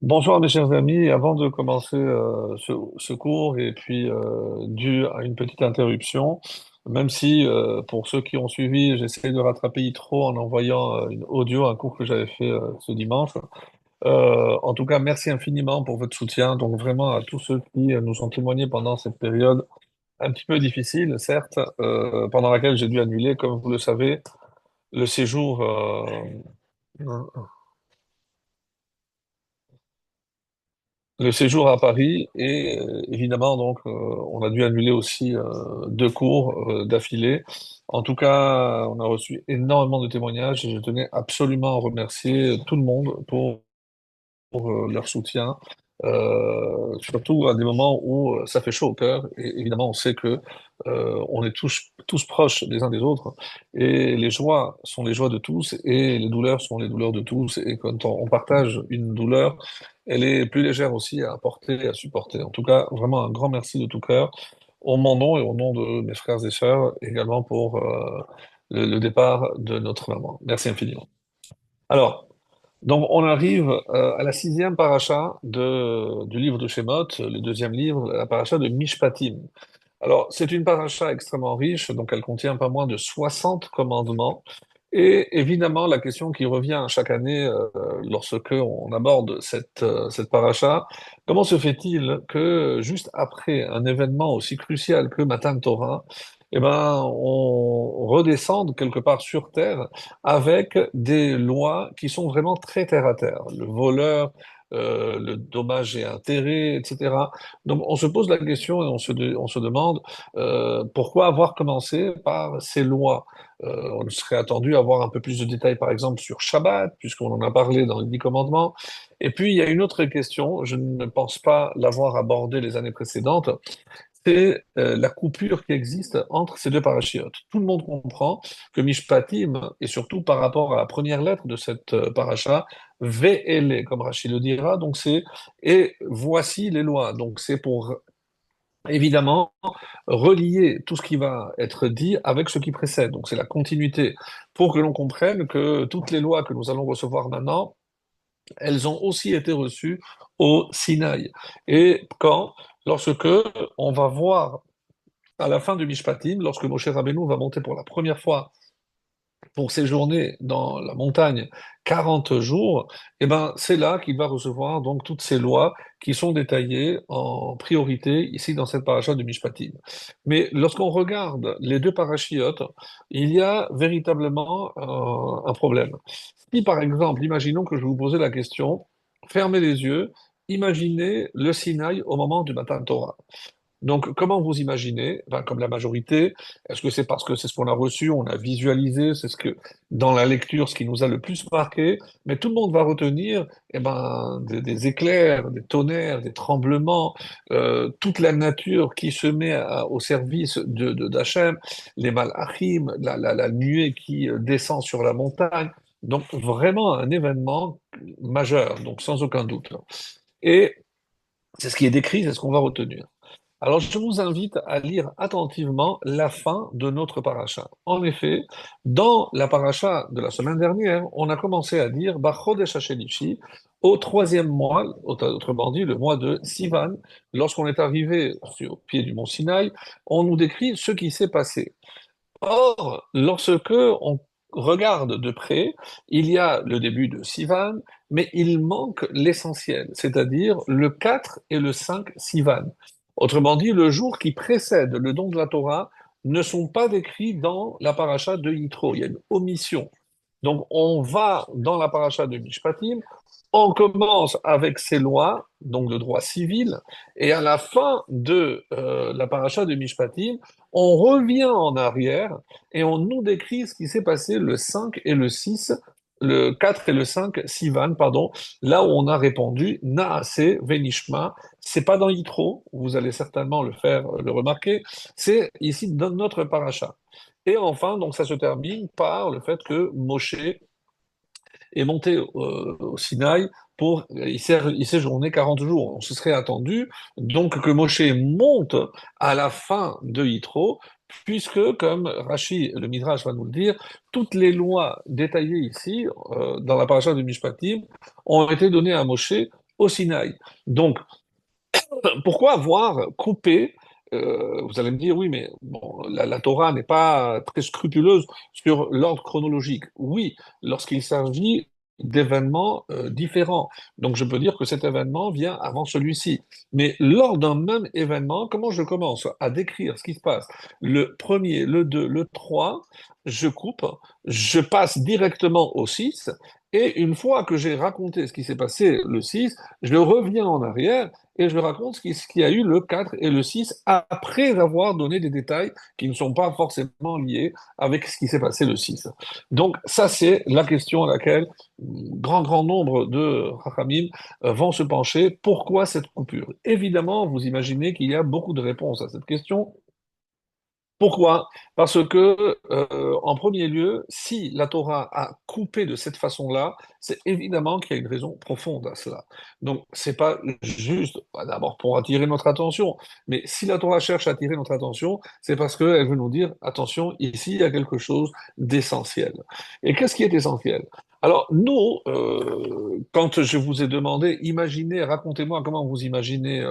Bonsoir mes chers amis, avant de commencer ce cours et puis dû à une petite interruption, même si pour ceux qui ont suivi, j'essaie de rattraper Yitro en envoyant une audio, un cours que j'avais fait ce dimanche. En tout cas, merci infiniment pour votre soutien. Donc vraiment à tous ceux qui nous ont témoigné pendant cette période un petit peu difficile, certes, pendant laquelle j'ai dû annuler, comme vous le savez, le séjour. Le séjour à Paris et évidemment donc on a dû annuler aussi deux cours d'affilée. En tout cas, on a reçu énormément de témoignages et je tenais absolument à remercier tout le monde pour leur soutien, surtout à des moments où ça fait chaud au cœur. Et évidemment, on sait que on est tous proches les uns des autres, et les joies sont les joies de tous, et les douleurs sont les douleurs de tous. Et quand on partage une douleur, elle est plus légère aussi à porter et à supporter. En tout cas, vraiment un grand merci de tout cœur, au mon nom et au nom de mes frères et sœurs, également pour le départ de notre maman. Merci infiniment. Alors, donc, on arrive à la sixième paracha du livre de Shemot, le deuxième livre, la paracha de Mishpatim. Alors, c'est une paracha extrêmement riche, donc elle contient pas moins de 60 commandements. Et évidemment, la question qui revient chaque année lorsque on aborde cette paracha, comment se fait-il que juste après un événement aussi crucial que Matan Torah, eh ben, on redescende quelque part sur terre avec des lois qui sont vraiment très terre à terre. Le voleur, le dommage et intérêt, etc. Donc on se pose la question et on se demande pourquoi avoir commencé par ces lois. On serait attendu à avoir un peu plus de détails, par exemple, sur Shabbat, puisqu'on en a parlé dans les Dix Commandements. Et puis, il y a une autre question, je ne pense pas l'avoir abordée les années précédentes, c'est la coupure qui existe entre ces deux parachiotes. Tout le monde comprend que Mishpatim, et surtout par rapport à la première lettre de cette paracha, Ve'ele, comme Rachid le dira, donc c'est et voici les lois. Donc c'est pour évidemment relier tout ce qui va être dit avec ce qui précède. Donc c'est la continuité pour que l'on comprenne que toutes les lois que nous allons recevoir maintenant, elles ont aussi été reçues au Sinaï. Et quand, lorsque on va voir à la fin du Mishpatim, lorsque Moshe Rabbeinu va monter pour la première fois pour séjourner dans la montagne 40 jours, eh ben, c'est là qu'il va recevoir donc toutes ces lois qui sont détaillées en priorité ici dans cette paracha de Mishpatim. Mais lorsqu'on regarde les deux parachiotes, il y a véritablement un problème. Si par exemple, imaginons que je vous posais la question, fermez les yeux, imaginez le Sinaï au moment du Matan Torah. Donc, comment vous imaginez, enfin, comme la majorité, est-ce que c'est parce que c'est ce qu'on a reçu, on a visualisé, c'est ce que, dans la lecture, ce qui nous a le plus marqué, mais tout le monde va retenir, eh ben, des éclairs, des tonnerres, des tremblements, toute la nature qui se met au service d'Hachem, les malachim, la nuée qui descend sur la montagne. Donc, vraiment un événement majeur, donc sans aucun doute. Et c'est ce qui est décrit, c'est ce qu'on va retenir. Alors, je vous invite à lire attentivement la fin de notre paracha. En effet, dans la paracha de la semaine dernière, on a commencé à dire Bachodesh Hashenishi, au troisième mois, autrement dit le mois de Sivan, lorsqu'on est arrivé au pied du mont Sinaï, on nous décrit ce qui s'est passé. Or, lorsque on regarde de près, il y a le début de Sivan, mais il manque l'essentiel, c'est-à-dire le 4 et le 5 Sivan. Autrement dit, le jour qui précède le don de la Torah ne sont pas décrits dans la paracha de Yitro. Il y a une omission. Donc, on va dans la paracha de Mishpatim, on commence avec ces lois, donc de droit civil, et à la fin de la paracha de Mishpatim, on revient en arrière et on nous décrit ce qui s'est passé le 5 et le 6, le 4 et le 5, Sivan, pardon, là où on a répondu Naase Venishma. C'est pas dans Yitro, vous allez certainement le faire, le remarquer, c'est ici dans notre paracha. Et enfin, donc ça se termine par le fait que Moshe est monté au Sinaï pour y séjourner 40 jours. On se serait attendu donc que Moshe monte à la fin de Yitro, puisque, comme Rashi, le Midrash va nous le dire, toutes les lois détaillées ici, dans la paracha de Mishpatim, ont été données à Moshe au Sinaï. Donc, pourquoi avoir coupé, vous allez me dire, oui, mais bon, la Torah n'est pas très scrupuleuse sur l'ordre chronologique. Oui, lorsqu'il s'agit d'événements différents. Donc je peux dire que cet événement vient avant celui-ci. Mais lors d'un même événement, comment je commence à décrire ce qui se passe? Le premier, le 2, le 3, je coupe, je passe directement au 6, et une fois que j'ai raconté ce qui s'est passé le 6, je reviens en arrière et je raconte ce qu'il y a eu le 4 et le 6 après avoir donné des détails qui ne sont pas forcément liés avec ce qui s'est passé le 6. Donc ça, c'est la question à laquelle grand nombre de Rachamim vont se pencher. Pourquoi cette coupure? Évidemment, vous imaginez qu'il y a beaucoup de réponses à cette question. Pourquoi? Parce que, en premier lieu, si la Torah a coupé de cette façon-là, c'est évidemment qu'il y a une raison profonde à cela. Donc, c'est pas juste, bah, d'abord pour attirer notre attention, mais si la Torah cherche à attirer notre attention, c'est parce qu'elle veut nous dire, attention, ici, il y a quelque chose d'essentiel. Et qu'est-ce qui est essentiel? Alors, nous, quand je vous ai demandé, imaginez, racontez-moi comment vous imaginez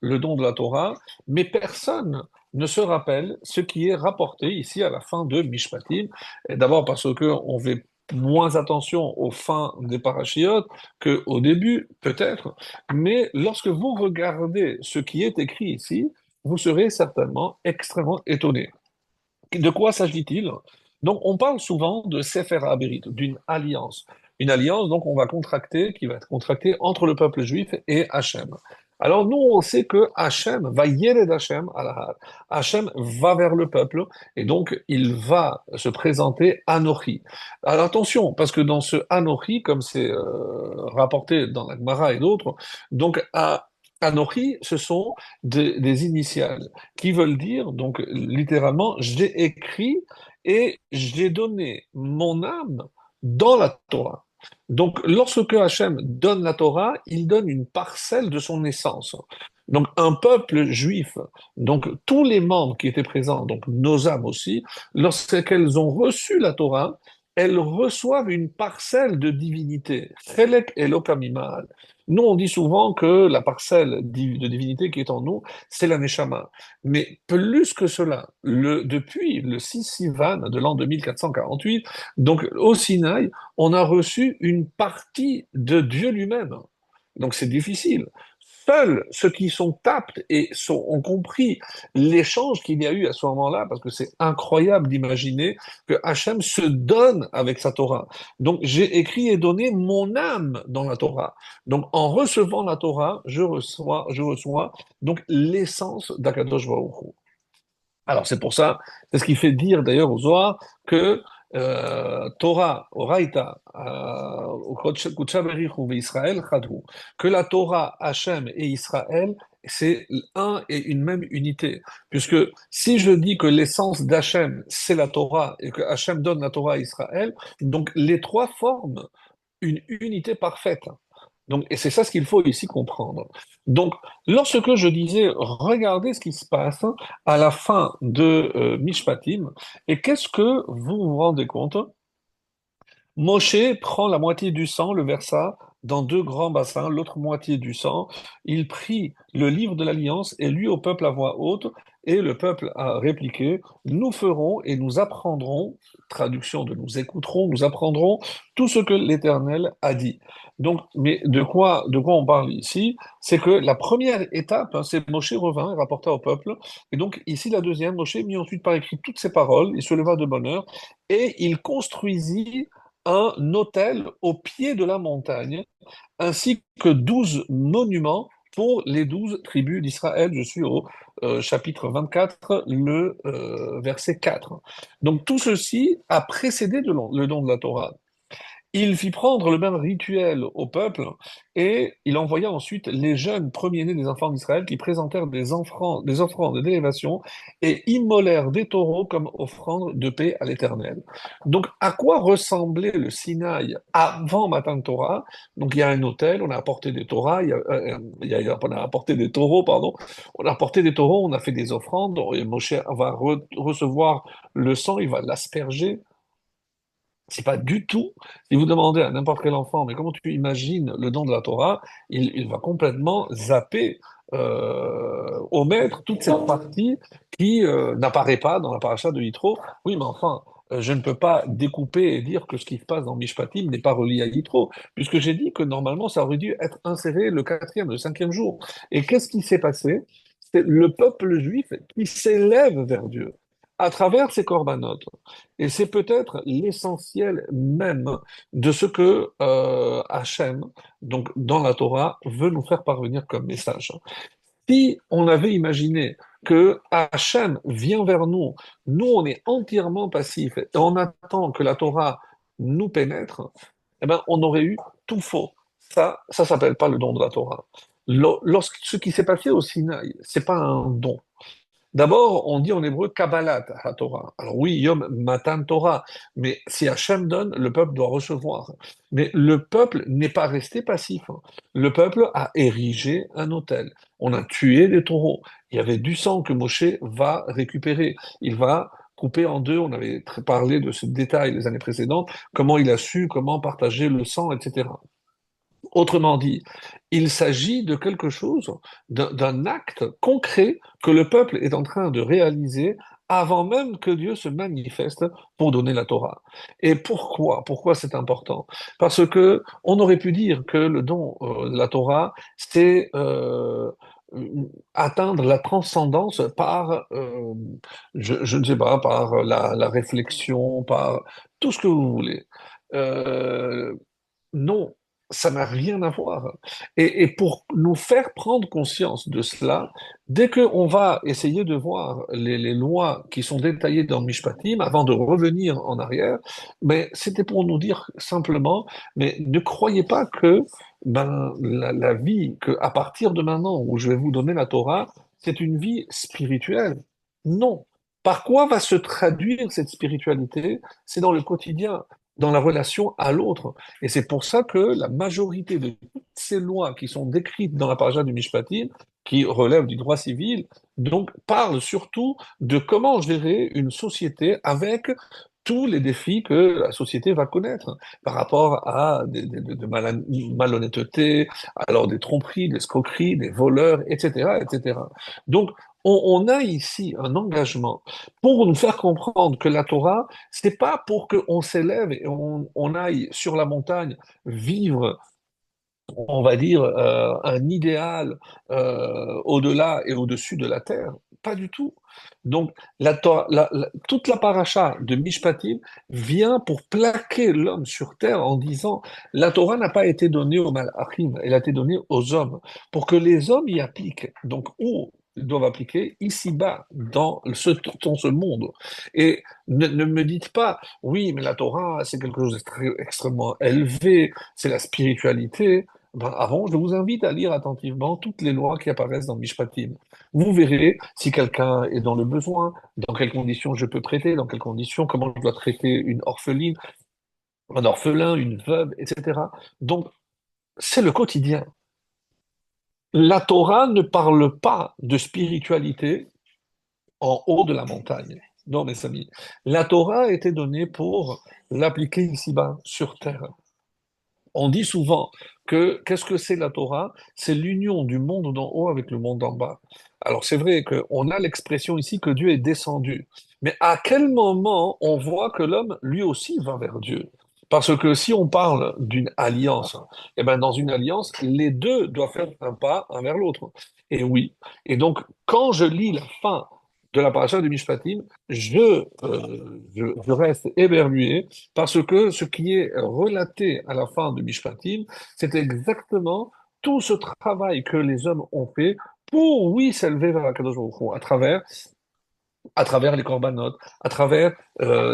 le don de la Torah, mais personne ne se rappelle ce qui est rapporté ici à la fin de Mishpatim. Et d'abord parce que on fait moins attention aux fins des parachiotes qu'au début, peut-être, mais lorsque vous regardez ce qui est écrit ici, vous serez certainement extrêmement étonné. De quoi s'agit-il? Donc, on parle souvent de Sefer HaBerit, d'une alliance. Une alliance, donc, on va contracter, qui va être contractée entre le peuple juif et Hachem. Alors, nous, on sait que Hachem va Yered Hachem à la Hachem va vers le peuple, et donc, il va se présenter Anochi. Alors, attention, parce que dans ce Anochi, comme c'est rapporté dans la Gemara et d'autres, donc, Anochi, ce sont des initiales qui veulent dire, donc littéralement, j'ai écrit et j'ai donné mon âme dans la Torah. Donc, lorsque Hachem donne la Torah, il donne une parcelle de son essence. Donc, un peuple juif, donc tous les membres qui étaient présents, donc nos âmes aussi, lorsqu'elles ont reçu la Torah, elles reçoivent une parcelle de divinité. Chelek Elokam Imal. Nous, on dit souvent que la parcelle de divinité qui est en nous, c'est la Neshama. Mais plus que cela, depuis le 6 Sivan de l'an 2448, donc au Sinaï, on a reçu une partie de Dieu lui-même. Donc c'est difficile. Seuls ceux qui sont aptes et ont compris l'échange qu'il y a eu à ce moment-là, parce que c'est incroyable d'imaginer que Hachem se donne avec sa Torah. Donc j'ai écrit et donné mon âme dans la Torah. Donc en recevant la Torah, je reçois donc l'essence d'Akadosh Baruch Hu. Alors c'est pour ça, c'est ce qui fait dire d'ailleurs aux Zohar que Torah, Oraita, Israël, que la Torah, Hachem et Israël, c'est un et une même unité. Puisque si je dis que l'essence d'Hachem, c'est la Torah, et que Hachem donne la Torah à Israël, donc les trois forment une unité parfaite. Donc, et c'est ça ce qu'il faut ici comprendre. Donc, lorsque je disais, regardez ce qui se passe à la fin de Mishpatim, et qu'est-ce que vous vous rendez compte? Moshe prend la moitié du sang, le versa dans deux grands bassins, l'autre moitié du sang. Il prit le livre de l'Alliance et lut au peuple à voix haute, et le peuple a répliqué, nous ferons et nous apprendrons, traduction de nous écouterons, nous apprendrons tout ce que l'Éternel a dit. Donc, mais de quoi on parle ici? C'est que la première étape, hein, c'est Moshe revint et rapporta au peuple. Et donc, ici, la deuxième, Moshe mit ensuite par écrit toutes ces paroles, il se leva de bonne heure, et il construisit un autel au pied de la montagne, ainsi que 12 monuments pour les 12 tribus d'Israël. Je suis au chapitre 24, le verset 4. Donc tout ceci a précédé le don de la Torah. Il fit prendre le même rituel au peuple et il envoya ensuite les jeunes premiers-nés des enfants d'Israël qui présentèrent des offrandes d'élévation et immolèrent des taureaux comme offrande de paix à l'Éternel. Donc, à quoi ressemblait le Sinaï avant Matan Torah? Donc, il y a un autel, on a apporté des Torahs, on a apporté des taureaux, pardon. On a apporté des taureaux, on a fait des offrandes. Et Moshe va recevoir le sang, il va l'asperger C'est pas du tout. Si vous demandez à n'importe quel enfant, mais comment tu imagines le don de la Torah, il va complètement zapper, omettre toute cette partie qui n'apparaît pas dans la paracha de Yitro. Oui, mais enfin, je ne peux pas découper et dire que ce qui se passe dans Mishpatim n'est pas relié à Yitro, puisque j'ai dit que normalement ça aurait dû être inséré le quatrième, le cinquième jour. Et qu'est-ce qui s'est passé? C'est le peuple juif qui s'élève vers Dieu à travers ses corbanotes. Et c'est peut-être l'essentiel même de ce que Hachem, donc dans la Torah, veut nous faire parvenir comme message. Si on avait imaginé que Hachem vient vers nous, nous on est entièrement passifs et on attend que la Torah nous pénètre, eh ben on aurait eu tout faux. Ça s'appelle pas le don de la Torah. Lorsque ce qui s'est passé au Sinaï, c'est pas un don. D'abord, on dit en hébreu Kabbalat Torah. Alors oui, Yom Matan Torah, mais si Hachem donne, le peuple doit recevoir. Mais le peuple n'est pas resté passif, hein. Le peuple a érigé un autel. On a tué des taureaux. Il y avait du sang que Moshe va récupérer. Il va couper en deux. On avait parlé de ce détail les années précédentes, comment il a su, comment partager le sang, etc. Autrement dit, il s'agit de quelque chose, d'un acte concret que le peuple est en train de réaliser avant même que Dieu se manifeste pour donner la Torah. Et pourquoi? Pourquoi c'est important? Parce que on aurait pu dire que le don de la Torah, c'est atteindre la transcendance par, je ne sais pas, par la réflexion, par tout ce que vous voulez. Euh, non, ça n'a rien à voir. Et pour nous faire prendre conscience de cela, dès qu'on va essayer de voir les lois qui sont détaillées dans Mishpatim, avant de revenir en arrière, mais c'était pour nous dire simplement, mais ne croyez pas que la vie, que à partir de maintenant où je vais vous donner la Torah, c'est une vie spirituelle. Non. Par quoi va se traduire cette spiritualité? C'est dans le quotidien, dans la relation à l'autre. Et c'est pour ça que la majorité de toutes ces lois qui sont décrites dans la paracha du Mishpatim, qui relèvent du droit civil, donc parlent surtout de comment gérer une société avec tous les défis que la société va connaître par rapport à malhonnêteté, alors des tromperies, des escroqueries, des voleurs, etc., etc. Donc, on a ici un engagement pour nous faire comprendre que la Torah, c'est pas pour qu'on s'élève et on aille sur la montagne vivre, on va dire, un idéal au-delà et au-dessus de la terre. Pas du tout. Donc, toute la paracha de Mishpatim vient pour plaquer l'homme sur terre en disant la Torah n'a pas été donnée aux Malachim, elle a été donnée aux hommes, pour que les hommes y appliquent. Donc, où ils doivent appliquer ici-bas, dans ce monde. Et ne me dites pas, oui, mais la Torah, c'est quelque chose d'extrêmement élevé, c'est la spiritualité. Ben, avant, je vous invite à lire attentivement toutes les lois qui apparaissent dans Mishpatim. Vous verrez si quelqu'un est dans le besoin, dans quelles conditions je peux prêter, dans quelles conditions, comment je dois traiter une orpheline, un orphelin, une veuve, etc. Donc, c'est le quotidien. La Torah ne parle pas de spiritualité en haut de la montagne. Non, mes amis. La Torah a été donnée pour l'appliquer ici-bas, sur terre. On dit souvent que qu'est-ce que c'est la Torah? C'est l'union du monde d'en haut avec le monde d'en bas. Alors c'est vrai qu'on a l'expression ici que Dieu est descendu. Mais à quel moment on voit que l'homme, lui aussi, va vers Dieu? Parce que si on parle d'une alliance, eh ben dans une alliance, les deux doivent faire un pas un vers l'autre. Et oui. Et donc, quand je lis la fin de la paracha de Mishpatim, je reste éberlué parce que ce qui est relaté à la fin de Mishpatim, c'est exactement tout ce travail que les hommes ont fait pour, oui, s'élever vers Akadosh Baruch Hu, à travers les corbanotes, à travers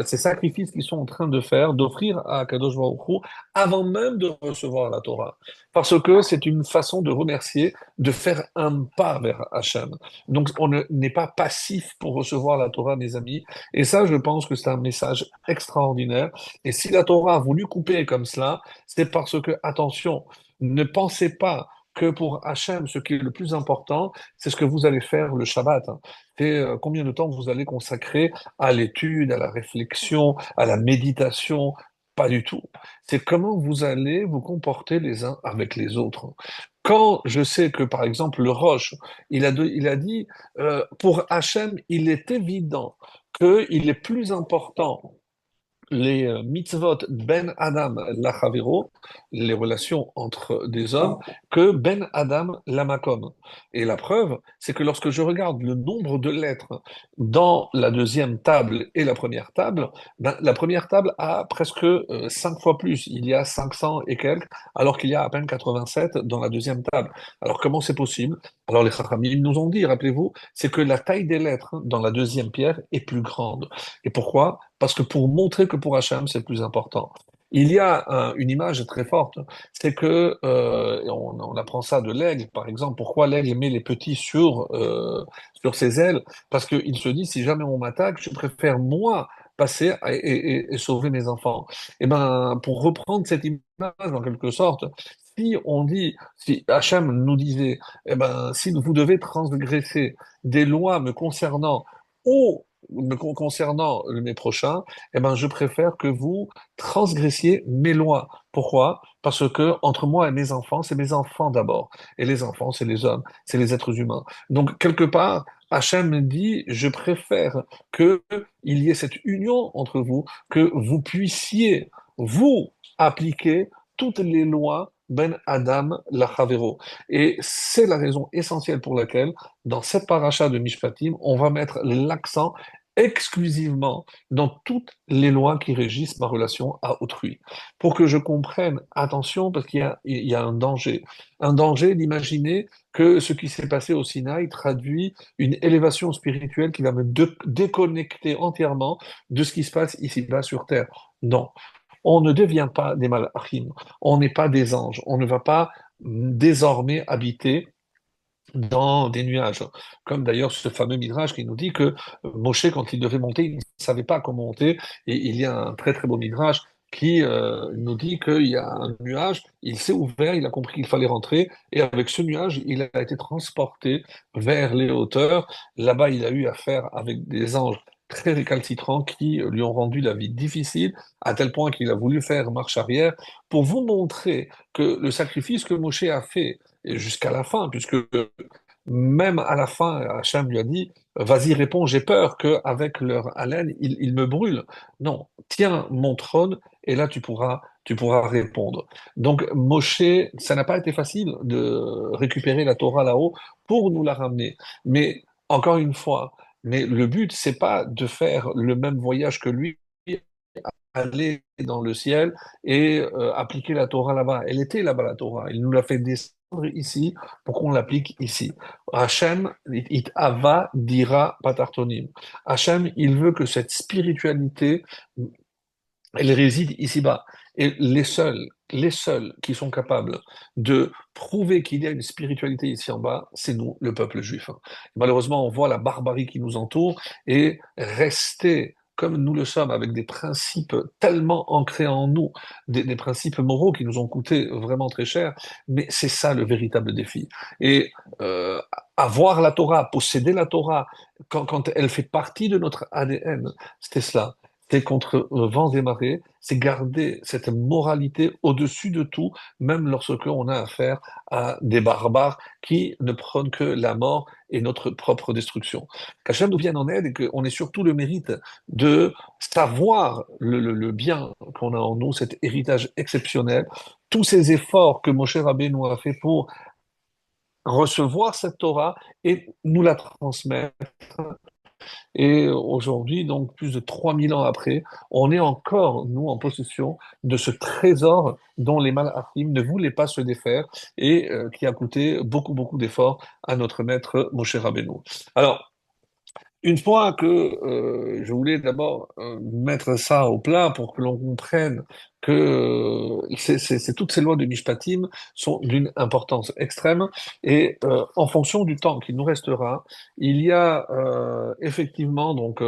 ces sacrifices qu'ils sont en train de faire, d'offrir à Kadosh Baruch Hu, avant même de recevoir la Torah. Parce que c'est une façon de remercier, de faire un pas vers Hachem. Donc n'est pas passif pour recevoir la Torah, mes amis. Et ça, je pense que c'est un message extraordinaire. Et si la Torah a voulu couper comme cela, c'est parce que, attention, ne pensez pas que pour Hachem, ce qui est le plus important, c'est ce que vous allez faire le Shabbat, hein. C'est combien de temps vous allez consacrer à l'étude, à la réflexion, à la méditation. Pas du tout. C'est comment vous allez vous comporter les uns avec les autres. Quand je sais que, par exemple, le Roche, il a dit, pour Hachem, il est évident qu'il est plus important les mitzvot ben Adam lachavero, les relations entre des hommes, que ben Adam lamakom. Et la preuve, c'est que lorsque je regarde le nombre de lettres dans la deuxième table et la première table, ben, la première table a presque 5 fois plus. Il y a 500 et quelques, alors qu'il y a à peine 87 dans la deuxième table. Alors comment c'est possible? Alors les Chachamim nous ont dit, rappelez-vous, c'est que la taille des lettres dans la deuxième pierre est plus grande. Et pourquoi? Parce que pour montrer que pour Hachem, c'est plus important. Il y a une image très forte, c'est que on apprend ça de l'aigle, par exemple. Pourquoi l'aigle met les petits sur ses ailes? Parce qu'il se dit, si jamais on m'attaque, je préfère moi passer et sauver mes enfants. Et ben, pour reprendre cette image en quelque sorte, si on dit, si Hachem nous disait, eh ben, si vous devez transgresser des lois me concernant ou concernant mes prochains, eh ben, je préfère que vous transgressiez mes lois. Pourquoi? Parce que entre moi et mes enfants, c'est mes enfants d'abord. Et les enfants, c'est les hommes, c'est les êtres humains. Donc, quelque part, Hachem dit, je préfère que il y ait cette union entre vous, que vous puissiez, vous, appliquer toutes les lois ben Adam lachavero. Et c'est la raison essentielle pour laquelle, dans cette paracha de Mishpatim, on va mettre l'accent exclusivement dans toutes les lois qui régissent ma relation à autrui. Pour que je comprenne, attention, parce il y a un danger d'imaginer que ce qui s'est passé au Sinaï traduit une élévation spirituelle qui va me déconnecter entièrement de ce qui se passe ici-bas sur Terre. Non, on ne devient pas des malachim, on n'est pas des anges, on ne va pas désormais habiter dans des nuages. Comme d'ailleurs ce fameux midrash qui nous dit que Moshe, quand il devait monter, il ne savait pas comment monter. Et il y a un très très beau midrash qui nous dit qu'il y a un nuage, il s'est ouvert, il a compris qu'il fallait rentrer, et avec ce nuage, il a été transporté vers les hauteurs. Là-bas, il a eu affaire avec des anges très récalcitrants qui lui ont rendu la vie difficile, à tel point qu'il a voulu faire marche arrière, pour vous montrer que le sacrifice que Moshe a fait, et jusqu'à la fin, puisque même à la fin, Hachem lui a dit, vas-y, réponds, j'ai peur qu'avec leur haleine, ils me brûlent. Non, tiens mon trône, et là tu pourras répondre. Donc, Moshe, ça n'a pas été facile de récupérer la Torah là-haut pour nous la ramener. Mais, encore une fois, mais le but, c'est pas de faire le même voyage que lui, aller dans le ciel et appliquer la Torah là-bas. Elle était là-bas, la Torah. Il nous l'a fait descendre ici pour qu'on l'applique ici. Hachem, it ava dira patartonim. Hachem, il veut que cette spiritualité, elle réside ici-bas. Et les seuls qui sont capables de prouver qu'il y a une spiritualité ici en bas, c'est nous, le peuple juif. Malheureusement, on voit la barbarie qui nous entoure et rester comme nous le sommes, avec des principes tellement ancrés en nous, des principes moraux qui nous ont coûté vraiment très cher, mais c'est ça le véritable défi. Et avoir la Torah, posséder la Torah, quand elle fait partie de notre ADN, c'est cela. C'est contre vents et marées, c'est garder cette moralité au-dessus de tout, même lorsque on a affaire à des barbares qui ne prônent que la mort et notre propre destruction. Qu'Hachem nous vienne en aide et qu'on ait surtout le mérite de savoir le bien qu'on a en nous, cet héritage exceptionnel, tous ces efforts que Moshe Rabbeinu a fait pour recevoir cette Torah et nous la transmettre. Et aujourd'hui, donc plus de 3000 ans après, on est encore, nous, en possession de ce trésor dont les Malachim ne voulaient pas se défaire et qui a coûté beaucoup, beaucoup d'efforts à notre maître Moshe Rabbeinu. Alors, une fois que je voulais d'abord mettre ça au plat pour que l'on comprenne que toutes ces lois de Mishpatim sont d'une importance extrême et en fonction du temps qui nous restera, il y a effectivement donc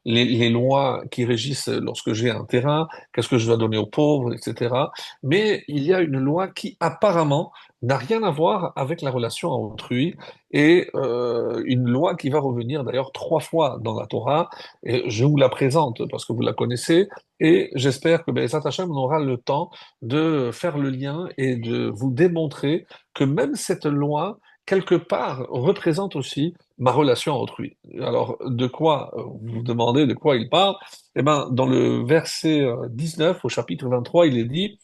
les lois qui régissent lorsque j'ai un terrain, qu'est-ce que je dois donner aux pauvres, etc. Mais il y a une loi qui apparemment n'a rien à voir avec la relation à autrui et une loi qui va revenir d'ailleurs 3 fois dans la Torah, et je vous la présente parce que vous la connaissez, Et j'espère que Bezat Hashem, on aura le temps de faire le lien et de vous démontrer que même cette loi, quelque part, représente aussi ma relation à autrui. Alors, de quoi, vous vous demandez de quoi il parle? Eh ben, dans le verset 19 au chapitre 23, il est dit,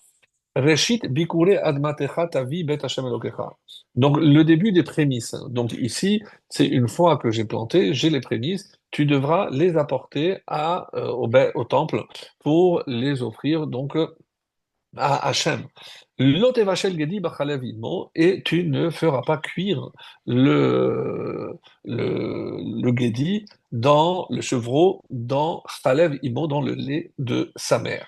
Reshit bikure admatecha tavi bet Hashem Elokecha. Donc, le début des prémices. Donc, ici, c'est une fois que j'ai planté, j'ai les prémices, tu devras les apporter au temple pour les offrir donc à Hachem. L'otevachel gedi bachalev imo, et tu ne feras pas cuire le gedi dans le chevreau, dans chalev imo, dans le lait de sa mère.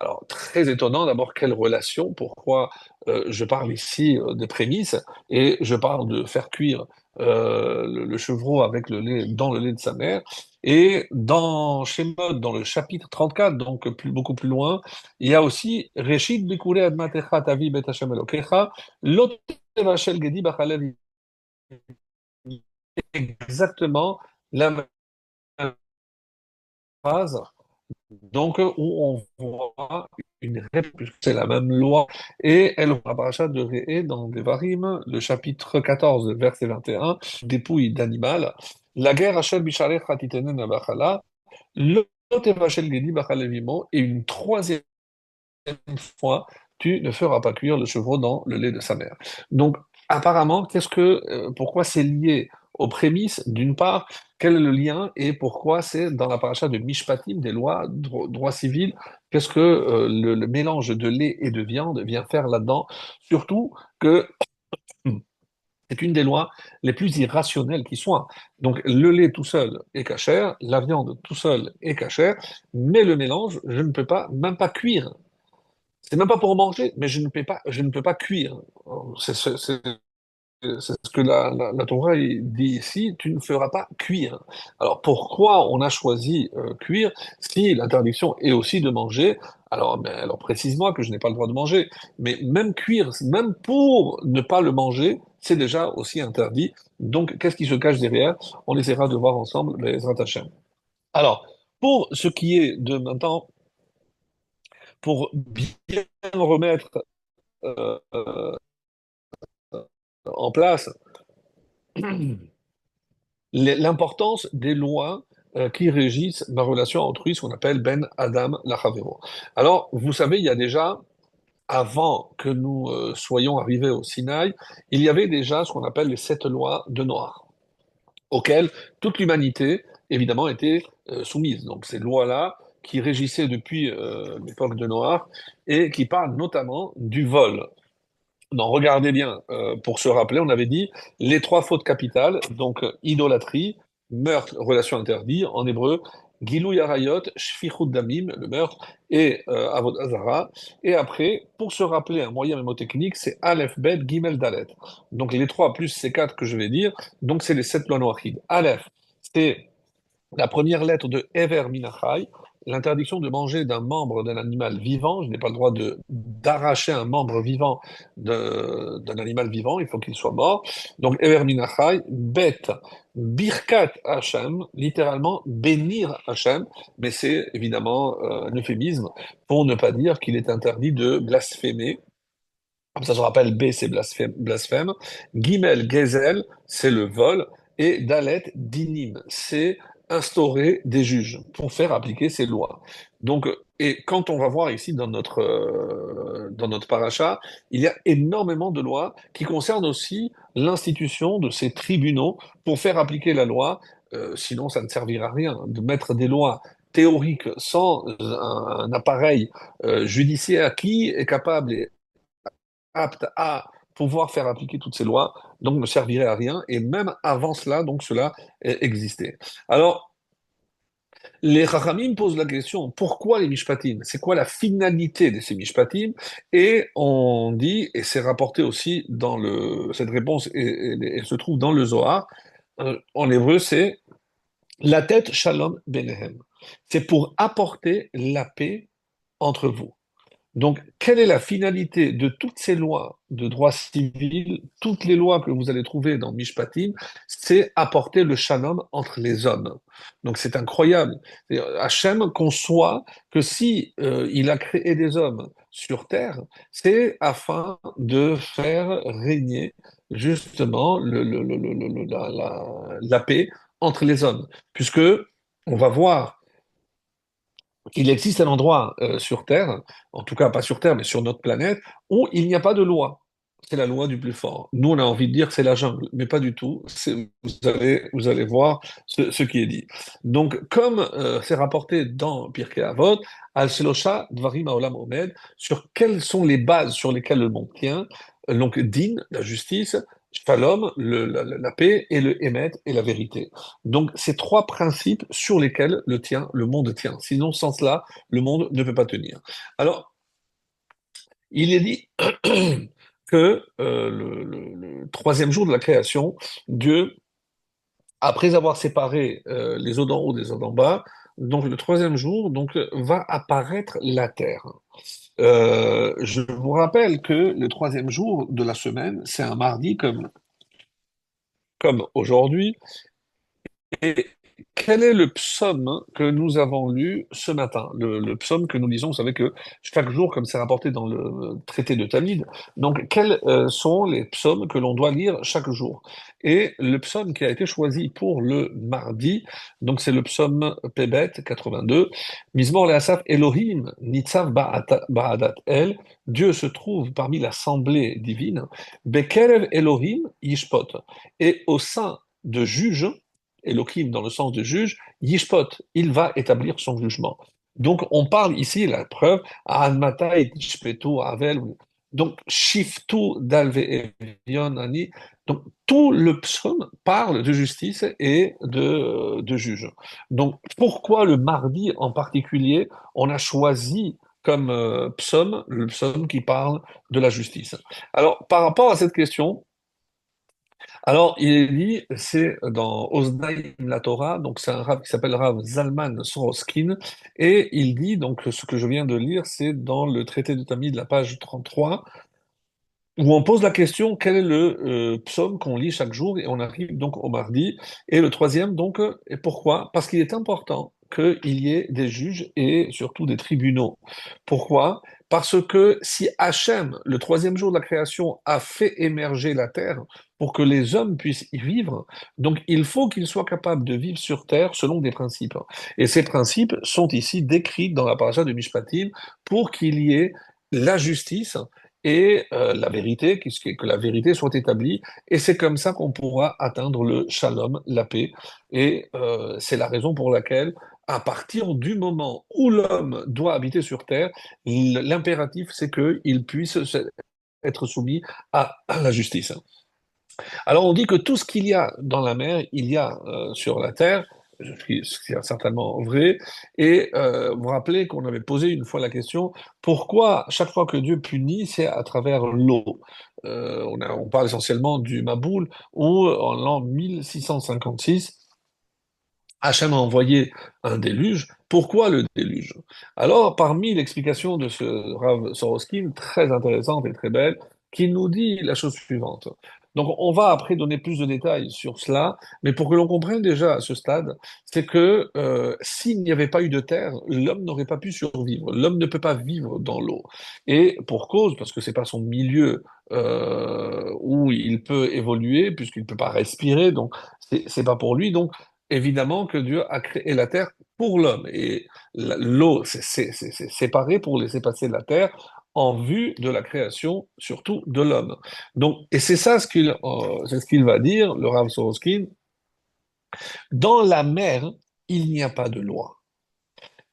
Alors, très étonnant, d'abord, quelle relation, pourquoi je parle ici des prémices, et je parle de faire cuire le chevreau avec le lait, dans le lait de sa mère, et dans Shemot, dans le chapitre 34, donc beaucoup plus loin, il y a aussi Reshit Bikure Admatecha Tavi Bet Hashem Elokecha, Lot Tevashel Gedi Bachalev, exactement la même phrase. Donc, où on voit une réplique, c'est la même loi, et elle va paracha de Réé dans Devarim, le chapitre 14, verset 21, dépouille d'animal, la guerre Hachel Bisharech Hatitenen Abachala, le Tevachel Gedi Bachalevimo, et une troisième fois, tu ne feras pas cuire le chevreau dans le lait de sa mère. Donc, apparemment, pourquoi c'est lié aux prémices, d'une part, quel est le lien et pourquoi c'est dans la paracha de Mishpatim, des lois, droit civil, qu'est-ce que le mélange de lait et de viande vient faire là-dedans? Surtout que c'est une des lois les plus irrationnelles qui soient. Donc, le lait tout seul est cachère, la viande tout seul est cachère, mais le mélange, je ne peux pas, même pas cuire. C'est même pas pour manger, mais je ne peux pas cuire. C'est ce que la Torah il dit ici, tu ne feras pas cuire. Alors pourquoi on a choisi cuire si l'interdiction est aussi de manger? Alors précise-moi que je n'ai pas le droit de manger, mais même cuire, même pour ne pas le manger, c'est déjà aussi interdit. Donc qu'est-ce qui se cache derrière? On essaiera de voir ensemble les Hashem. Alors, pour ce qui est de maintenant, pour bien remettre en place l'importance des lois qui régissent ma relation à autrui, ce qu'on appelle Ben Adam Lachavero. Alors, vous savez, il y a déjà, avant que nous soyons arrivés au Sinaï, il y avait déjà ce qu'on appelle les sept lois de Noir, auxquelles toute l'humanité, évidemment, était soumise. Donc, ces lois-là qui régissaient depuis l'époque de Noir et qui parlent notamment du vol. Non, regardez bien, pour se rappeler, on avait dit les trois fautes capitales, donc idolâtrie, meurtre, relation interdite, en hébreu, Gilou Yarayot, Shfichut Damim, le meurtre, et Avod Azara. Et après, pour se rappeler un moyen mémotechnique, c'est Aleph, Bet, Gimel, Dalet. Donc les trois plus ces quatre que je vais dire, donc c'est les sept lois noachides. Aleph, c'est la première lettre de Ever Minachai, l'interdiction de manger d'un membre d'un animal vivant. Je n'ai pas le droit d'arracher un membre vivant d'un animal vivant, il faut qu'il soit mort. Donc Ever Minachai, Bet, Birkat Hashem, littéralement bénir Hashem, mais c'est évidemment un euphémisme pour ne pas dire qu'il est interdit de blasphémer. Comme ça se rappelle, B, c'est blasphème. Gimel, Gezel, c'est le vol. Et Dalet, dinim, c'est instaurer des juges pour faire appliquer ces lois. Donc, et quand on va voir ici dans notre paracha, il y a énormément de lois qui concernent aussi l'institution de ces tribunaux pour faire appliquer la loi. Sinon, ça ne servira à rien de mettre des lois théoriques sans un appareil judiciaire qui est capable et apte à pouvoir faire appliquer toutes ces lois, donc ne servirait à rien, et même avant cela, donc cela existait. Alors, les Chachamim posent la question, pourquoi les Mishpatim? C'est quoi la finalité de ces Mishpatim? Et on dit, et c'est rapporté aussi cette réponse elle se trouve dans le Zohar, en hébreu c'est la tête Shalom Benehem. C'est pour apporter la paix entre vous. Donc, quelle est la finalité de toutes ces lois de droit civil, toutes les lois que vous allez trouver dans Mishpatim, c'est apporter le shalom entre les hommes. Donc, c'est incroyable. Hachem conçoit que si il a créé des hommes sur terre, c'est afin de faire régner justement la paix entre les hommes, puisque on va voir qu'il existe un endroit sur Terre, en tout cas pas sur Terre, mais sur notre planète, où il n'y a pas de loi. C'est la loi du plus fort. Nous, on a envie de dire que c'est la jungle, mais pas du tout. Vous allez voir ce qui est dit. Donc, comme c'est rapporté dans Pirkei Avot, Al Shelosha Dvarim Haolam Omed, sur quelles sont les bases sur lesquelles le monde tient, donc Din, la justice, Shalom, la paix, et le Emet, et la vérité. Donc, c'est trois principes sur lesquels le monde tient. Sinon, sans cela, le monde ne peut pas tenir. Alors, il est dit que le troisième jour de la création, Dieu, après avoir séparé les eaux d'en haut des eaux d'en bas, donc le troisième jour, donc va apparaître la terre. Je vous rappelle que le troisième jour de la semaine, c'est un mardi comme aujourd'hui. Et quel est le psaume que nous avons lu ce matin? Le psaume que nous lisons, vous savez que chaque jour, comme c'est rapporté dans le traité de Talmud, donc quels sont les psaumes que l'on doit lire chaque jour? Et le psaume qui a été choisi pour le mardi, donc c'est le psaume Pébet 82, Mizmor le'asaf Elohim nitzav ba'adat el, Dieu se trouve parmi l'assemblée divine, Bekerev Elohim yishpot, et au sein de juges, Elohim dans le sens de juge, Yishpot, il va établir son jugement. Donc on parle ici, la preuve, à Anmatai, Tishpetu, Avel, donc Shiftu, Dalve, Ani, donc tout le psaume parle de justice et de juge. Donc pourquoi le mardi en particulier, on a choisi comme psaume, le psaume qui parle de la justice? Alors par rapport à cette question, alors, il est dit, c'est dans Osnaïm la Torah, donc c'est un rav qui s'appelle Rav Zalman Soroskin, et il dit, donc ce que je viens de lire, c'est dans le traité de Tamid, la page 33, où on pose la question, quel est le psaume qu'on lit chaque jour, et on arrive donc au mardi, et le troisième, donc, et pourquoi? Parce qu'il est important qu'il y ait des juges et surtout des tribunaux. Pourquoi? Parce que si Hachem, le troisième jour de la création, a fait émerger la terre pour que les hommes puissent y vivre, donc il faut qu'ils soient capables de vivre sur terre selon des principes. Et ces principes sont ici décrits dans la paracha de Mishpatim pour qu'il y ait la justice et la vérité, que la vérité soit établie, et c'est comme ça qu'on pourra atteindre le shalom, la paix, et c'est la raison pour laquelle, à partir du moment où l'homme doit habiter sur terre, l'impératif c'est qu'il puisse être soumis à la justice. Alors on dit que tout ce qu'il y a dans la mer, il y a sur la terre, ce qui est certainement vrai. Et vous vous rappelez qu'on avait posé une fois la question, pourquoi chaque fois que Dieu punit, c'est à travers l'eau? On parle essentiellement du Maboul, où en l'an 1656, Hachem a envoyé un déluge. Pourquoi le déluge? Alors, parmi l'explication de ce Rav Soroskin, très intéressante et très belle, qui nous dit la chose suivante. Donc, on va après donner plus de détails sur cela, mais pour que l'on comprenne déjà à ce stade, c'est que s'il n'y avait pas eu de terre, l'homme n'aurait pas pu survivre. L'homme ne peut pas vivre dans l'eau. Et pour cause, parce que c'est pas son milieu où il peut évoluer, puisqu'il ne peut pas respirer, donc c'est pas pour lui. Donc, évidemment que Dieu a créé la terre pour l'homme. Et l'eau, c'est séparé pour laisser passer la terre en vue de la création, surtout de l'homme. Donc, et c'est ça c'est ce qu'il va dire, le Rav Soroskin. Dans la mer, il n'y a pas de loi.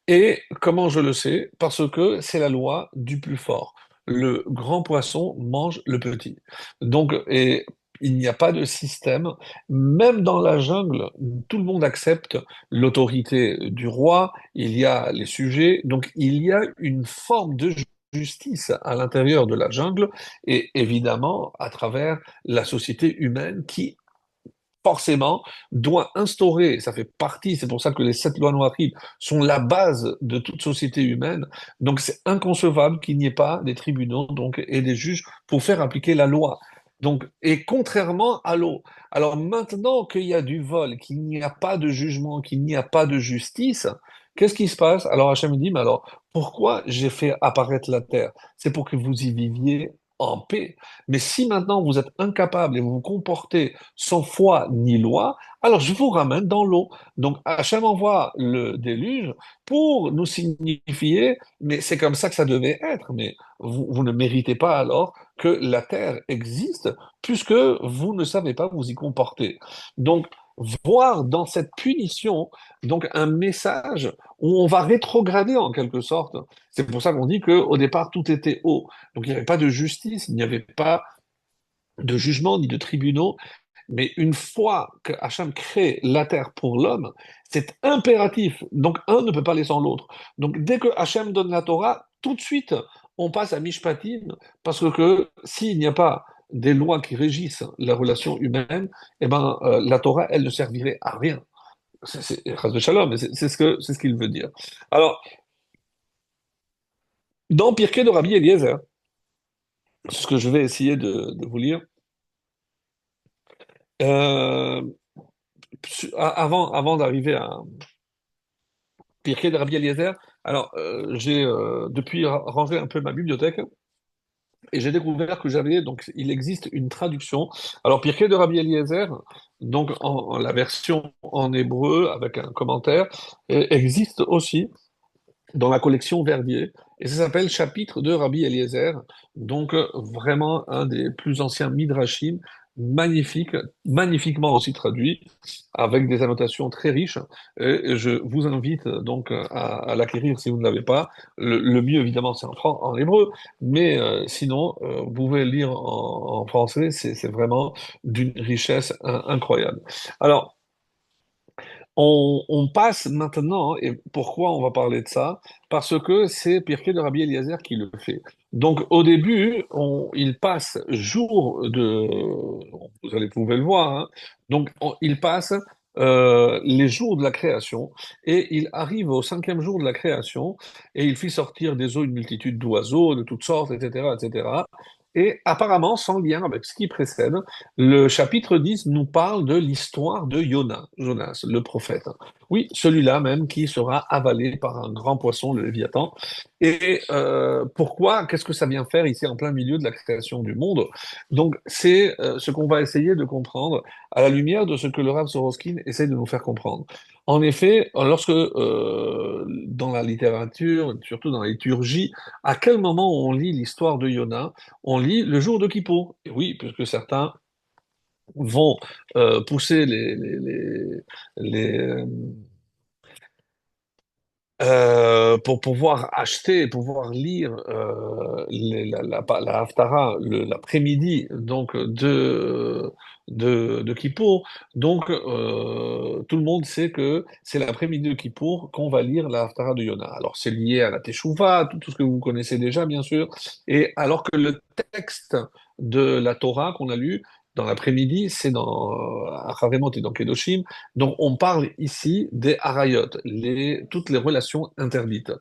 Et comment je le sais? Parce que c'est la loi du plus fort. Le grand poisson mange le petit. Donc, et il n'y a pas de système. Même dans la jungle, tout le monde accepte l'autorité du roi. Il y a les sujets. Donc, il y a une forme de justice à l'intérieur de la jungle et évidemment à travers la société humaine qui forcément, doit instaurer, ça fait partie, c'est pour ça que les 7 lois noahides sont la base de toute société humaine. Donc c'est inconcevable qu'il n'y ait pas des tribunaux donc, et des juges pour faire appliquer la loi. Donc, et contrairement à l'eau. Alors maintenant qu'il y a du vol, qu'il n'y a pas de jugement, qu'il n'y a pas de justice, qu'est-ce qui se passe? Alors Hachem dit, mais alors pourquoi j'ai fait apparaître la terre? C'est pour que vous y viviez en paix. Mais si maintenant vous êtes incapable et vous vous comportez sans foi ni loi, alors je vous ramène dans l'eau. Donc Hachem envoie le déluge pour nous signifier, mais c'est comme ça que ça devait être. Mais vous ne méritez pas alors que la terre existe puisque vous ne savez pas vous y comporter. Donc voir dans cette punition donc un message où on va rétrograder en quelque sorte. C'est pour ça qu'on dit qu'au départ tout était haut. Donc il n'y avait pas de justice, il n'y avait pas de jugement ni de tribunaux, mais une fois que Hachem crée la terre pour l'homme, c'est impératif. Donc un ne peut pas aller sans l'autre. Donc dès que Hachem donne la Torah, tout de suite on passe à Mishpatim, parce que s'il n'y a pas des lois qui régissent la relation humaine, eh ben, la Torah, elle ne servirait à rien. Chas de Shalom, mais c'est ce qu'il veut dire. Alors, dans Pirkei de Rabbi Eliezer, c'est ce que je vais essayer de vous lire, euh, avant d'arriver à Pirkei de Rabbi Eliezer, alors j'ai depuis rangé un peu ma bibliothèque et j'ai découvert que donc il existe une traduction. Alors Pirkei de Rabbi Eliezer, donc la version en hébreu avec un commentaire, existe aussi dans la collection Verdier, et ça s'appelle Chapitre de Rabbi Eliezer, donc vraiment un des plus anciens midrashim, magnifique, magnifiquement aussi traduit, avec des annotations très riches, et je vous invite donc à l'acquérir si vous ne l'avez pas. Le mieux évidemment c'est en hébreu, mais sinon vous pouvez le lire en français, c'est vraiment d'une richesse incroyable. Alors, on passe maintenant, et pourquoi on va parler de ça? Parce que c'est Pirkei de Rabbi Eliezer qui le fait. Donc au début, il passe jour de... vous pouvez le voir, hein. Donc il passe les jours de la création, et il arrive au 5e jour de la création, et il fit sortir des eaux une multitude d'oiseaux de toutes sortes, etc., etc. Et apparemment, sans lien avec ce qui précède, le chapitre 10 nous parle de l'histoire de Jonas, le prophète. Oui, celui-là même qui sera avalé par un grand poisson, le Léviathan. Et pourquoi? Qu'est-ce que ça vient faire ici en plein milieu de la création du monde? Donc, c'est ce qu'on va essayer de comprendre à la lumière de ce que le Rav Soroskin essaie de nous faire comprendre. En effet, lorsque dans la littérature, surtout dans la liturgie, à quel moment on lit l'histoire de Yona? On lit le jour de Kippour. Et oui, puisque certains vont pousser les, pour pouvoir acheter, pouvoir lire la Haftara l'après-midi donc de Kippour. Donc tout le monde sait que c'est l'après-midi de Kippour qu'on va lire la Haftara de Yona. Alors c'est lié à la Teshuvah, tout ce que vous connaissez déjà bien sûr. Et alors que le texte de la Torah qu'on a lu dans l'après-midi, c'est dans Acharemot et dans Kedoshim, donc, on parle ici des harayot, toutes les relations interdites.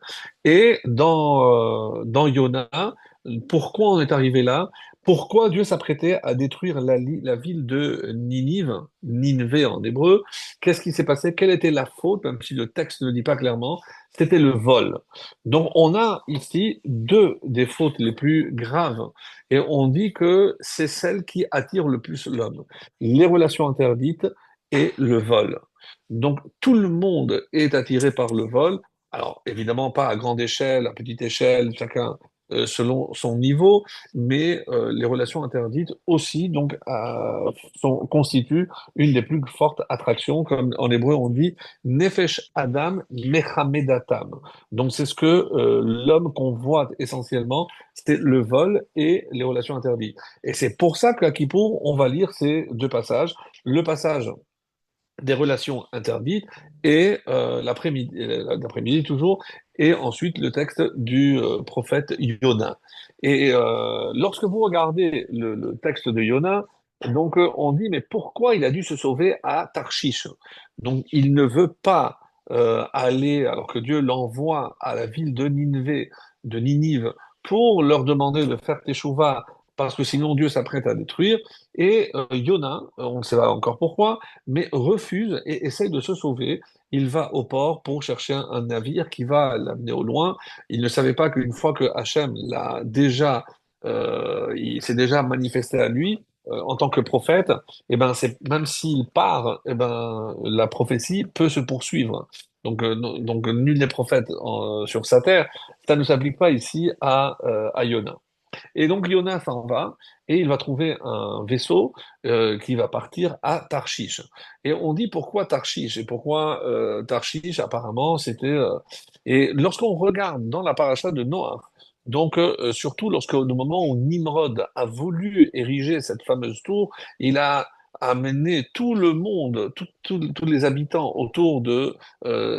Et dans Yona, pourquoi on est arrivé là? Pourquoi Dieu s'apprêtait à détruire la ville de Ninive, Ninvé en hébreu? Qu'est-ce qui s'est passé? Quelle était la faute? Même si le texte ne le dit pas clairement, c'était le vol. Donc, on a ici deux des fautes les plus graves. Et on dit que c'est celle qui attire le plus l'homme. Les relations interdites et le vol. Donc tout le monde est attiré par le vol. Alors évidemment pas à grande échelle, à petite échelle, chacun selon son niveau, mais les relations interdites aussi donc constituent une des plus fortes attractions, comme en hébreu on dit Nefesh Adam Mechamedatam. Donc c'est ce que l'homme convoite essentiellement, c'est le vol et les relations interdites. Et c'est pour ça qu'à Kippour, on va lire ces deux passages. Le passage des relations interdites et l'après-midi toujours, et ensuite le texte du prophète Yona. Et lorsque vous regardez le texte de Yona, Donc, on dit, mais pourquoi il a dû se sauver à Tarshish? Donc, il ne veut pas aller, alors que Dieu l'envoie à la ville de Ninive, pour leur demander de faire teshuva, parce que sinon Dieu s'apprête à détruire. Et Yona, on ne sait pas encore pourquoi, mais refuse et essaye de se sauver. Il va au port pour chercher un navire qui va l'amener au loin. Il ne savait pas qu'une fois que Hachem l'a déjà, il s'est déjà manifesté à lui, en tant que prophète, eh ben, même s'il part, eh ben, la prophétie peut se poursuivre. Donc nul n'est prophète sur sa terre. Ça ne s'applique pas ici à Yona. Et donc Yona s'en va et il va trouver un vaisseau qui va partir à Tarshish. Et on dit pourquoi Tarshish et pourquoi Tarshish apparemment c'était. Et lorsqu'on regarde dans la paracha de Noah, donc surtout lorsque au moment où Nimrod a voulu ériger cette fameuse tour, il a amené tout le monde, tous les habitants autour de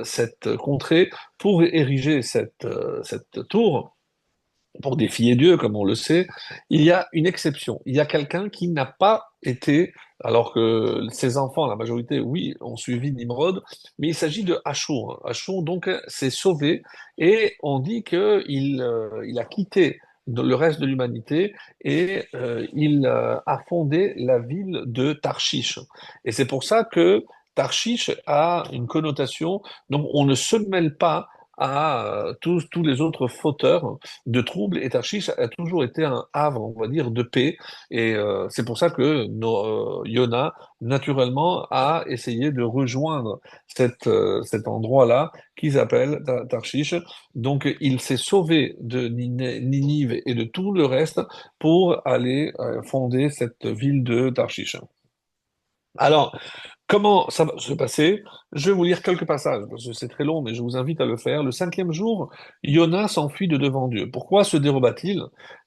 cette contrée pour ériger cette tour pour défier Dieu, comme on le sait, il y a une exception. Il y a quelqu'un qui n'a pas été, alors que ses enfants, la majorité, oui, ont suivi Nimrod, mais il s'agit de Achour. Achour, donc, s'est sauvé et on dit qu'il a quitté le reste de l'humanité et il a fondé la ville de Tarshish. Et c'est pour ça que Tarshish a une connotation, donc on ne se mêle pas à tous les autres fauteurs de troubles, et Tarshish a toujours été un havre, on va dire, de paix. Et c'est pour ça que Yona, naturellement, a essayé de rejoindre cet endroit-là qui s'appelle Tarshish. Donc, il s'est sauvé de Ninive et de tout le reste pour aller fonder cette ville de Tarshish. Alors, comment ça va se passer? Je vais vous lire quelques passages, parce que c'est très long, mais je vous invite à le faire. Le cinquième jour, Jonas s'enfuit de devant Dieu. Pourquoi se déroba-t-il?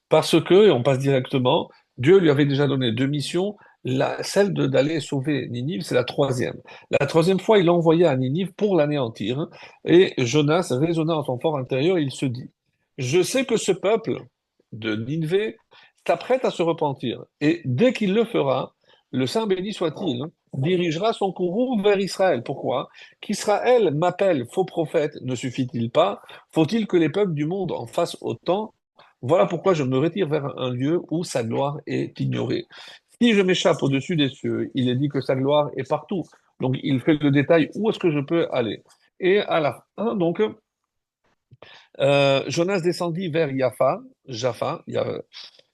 Parce que, et on passe directement, Dieu lui avait déjà donné deux missions. Celle d'aller sauver Ninive, c'est la troisième. La troisième fois, il l'a envoyé à Ninive pour l'anéantir. Et Jonas raisonna en son fort intérieur, il se dit, je sais que ce peuple de Ninive s'apprête à se repentir. Et dès qu'il le fera, le Saint béni soit-il, dirigera son courroux vers Israël. Pourquoi? Qu'Israël m'appelle faux prophète ne suffit-il pas? Faut-il que les peuples du monde en fassent autant? Voilà pourquoi je me retire vers un lieu où sa gloire est ignorée. Si je m'échappe au-dessus des cieux, il est dit que sa gloire est partout. Donc il fait le détail où est-ce que je peux aller. Et à la fin, donc, Jonas descendit vers Jaffa,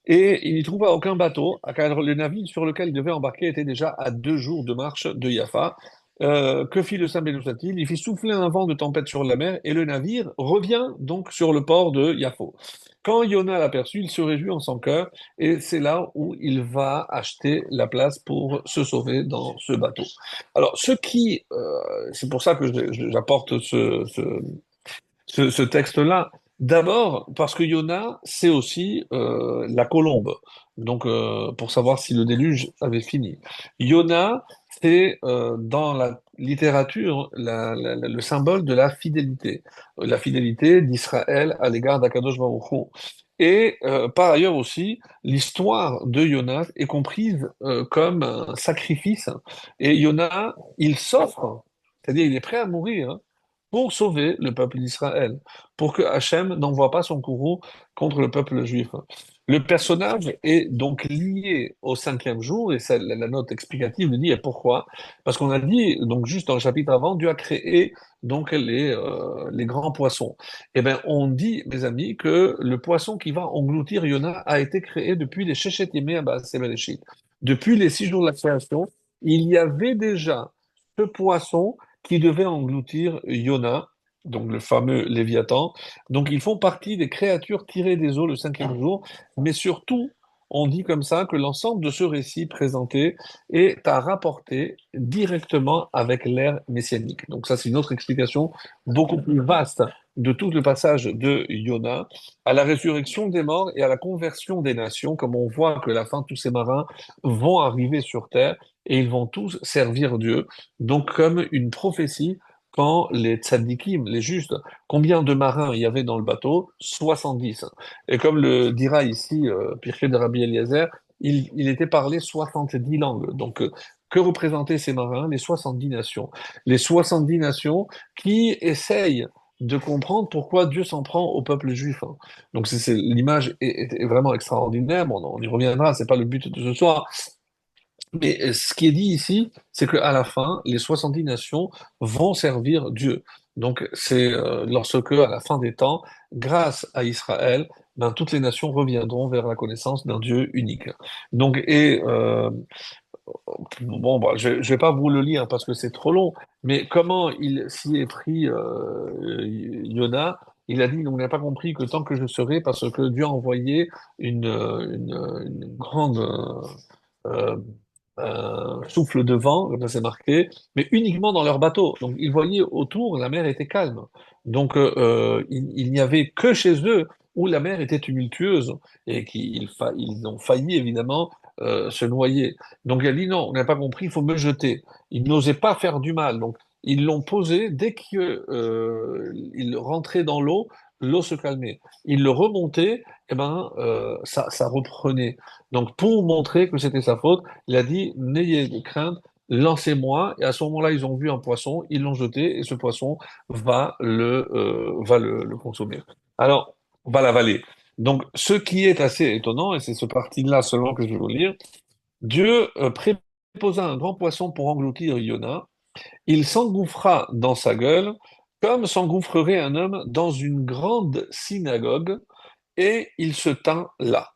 et il n'y trouva aucun bateau, car le navire sur lequel il devait embarquer était déjà à 2 jours de marche de Jaffa. Que fit le Saint Bénoussati-il? Il fit souffler un vent de tempête sur la mer, et le navire revient donc sur le port de Yaffo. Quand Yona l'aperçut, il se réjouit en son cœur, et c'est là où il va acheter la place pour se sauver dans ce bateau. Alors, c'est pour ça que j'apporte ce texte-là. D'abord, parce que Yona, c'est aussi la colombe. Donc, pour savoir si le déluge avait fini. Yona, c'est dans la littérature le symbole de la fidélité d'Israël à l'égard d'Akadosh Baruch Hu. Et par ailleurs aussi, l'histoire de Yona est comprise comme un sacrifice. Et Yona, il s'offre, c'est-à-dire il est prêt à mourir, hein, pour sauver le peuple d'Israël, pour que Hachem n'envoie pas son courroux contre le peuple juif. Le personnage est donc lié au cinquième jour, et la note explicative nous dit et pourquoi. Parce qu'on a dit, donc juste dans le chapitre avant, Dieu a créé donc les grands poissons. Eh bien, on dit, mes amis, que le poisson qui va engloutir Yona a été créé depuis les Shechet Yemei Ha'Maaseh Bereshit. Depuis les 6 jours de la création, il y avait déjà ce poisson qui devait engloutir Yona, donc le fameux Léviathan. Donc ils font partie des créatures tirées des eaux le cinquième jour, mais surtout, on dit comme ça que l'ensemble de ce récit présenté est à rapporter directement avec l'ère messianique. Donc ça, c'est une autre explication beaucoup plus vaste de tout le passage de Yona à la résurrection des morts et à la conversion des nations, comme on voit que la fin, tous ces marins vont arriver sur terre et ils vont tous servir Dieu. Donc, comme une prophétie, quand les tzadikim, les justes, combien de marins il y avait dans le bateau? 70. Et comme le dira ici Pirkei de Rabbi Eliezer, il était parlé 70 langues. Donc, que représentaient ces marins? Les 70 nations. Les 70 nations qui essayent de comprendre pourquoi Dieu s'en prend au peuple juif, hein. Donc, l'image est vraiment extraordinaire. Bon, on y reviendra, c'est pas le but de ce soir. Mais ce qui est dit ici, c'est qu'à la fin, les 70 nations vont servir Dieu. Donc, c'est lorsque, à la fin des temps, grâce à Israël, ben, toutes les nations reviendront vers la connaissance d'un Dieu unique. Donc, bon, bah, je ne vais pas vous le lire parce que c'est trop long, mais comment il s'y est pris, Yona, il a dit, on n'a pas compris que tant que je serai, parce que Dieu a envoyé une grande euh, souffle de vent, comme ça c'est marqué, mais uniquement dans leur bateau. Donc ils voyaient autour, la mer était calme. Donc il n'y avait que chez eux où la mer était tumultueuse et ils ont failli évidemment se noyer. Donc il a dit non, on n'a pas compris, il faut me jeter. Ils n'osaient pas faire du mal. Donc ils l'ont posé dès qu'il rentrait dans l'eau. L'eau se calmait. Il le remontait, et ben ça reprenait. Donc pour montrer que c'était sa faute, il a dit, n'ayez de crainte, lancez-moi. Et à ce moment-là, ils ont vu un poisson, ils l'ont jeté, et ce poisson va le consommer. Alors, on va l'avaler. Donc, ce qui est assez étonnant, et c'est ce parti-là seulement que je vais vous lire, Dieu préposa un grand poisson pour engloutir Yona. Il s'engouffra dans sa gueule, comme s'engouffrerait un homme dans une grande synagogue, et il se tint là.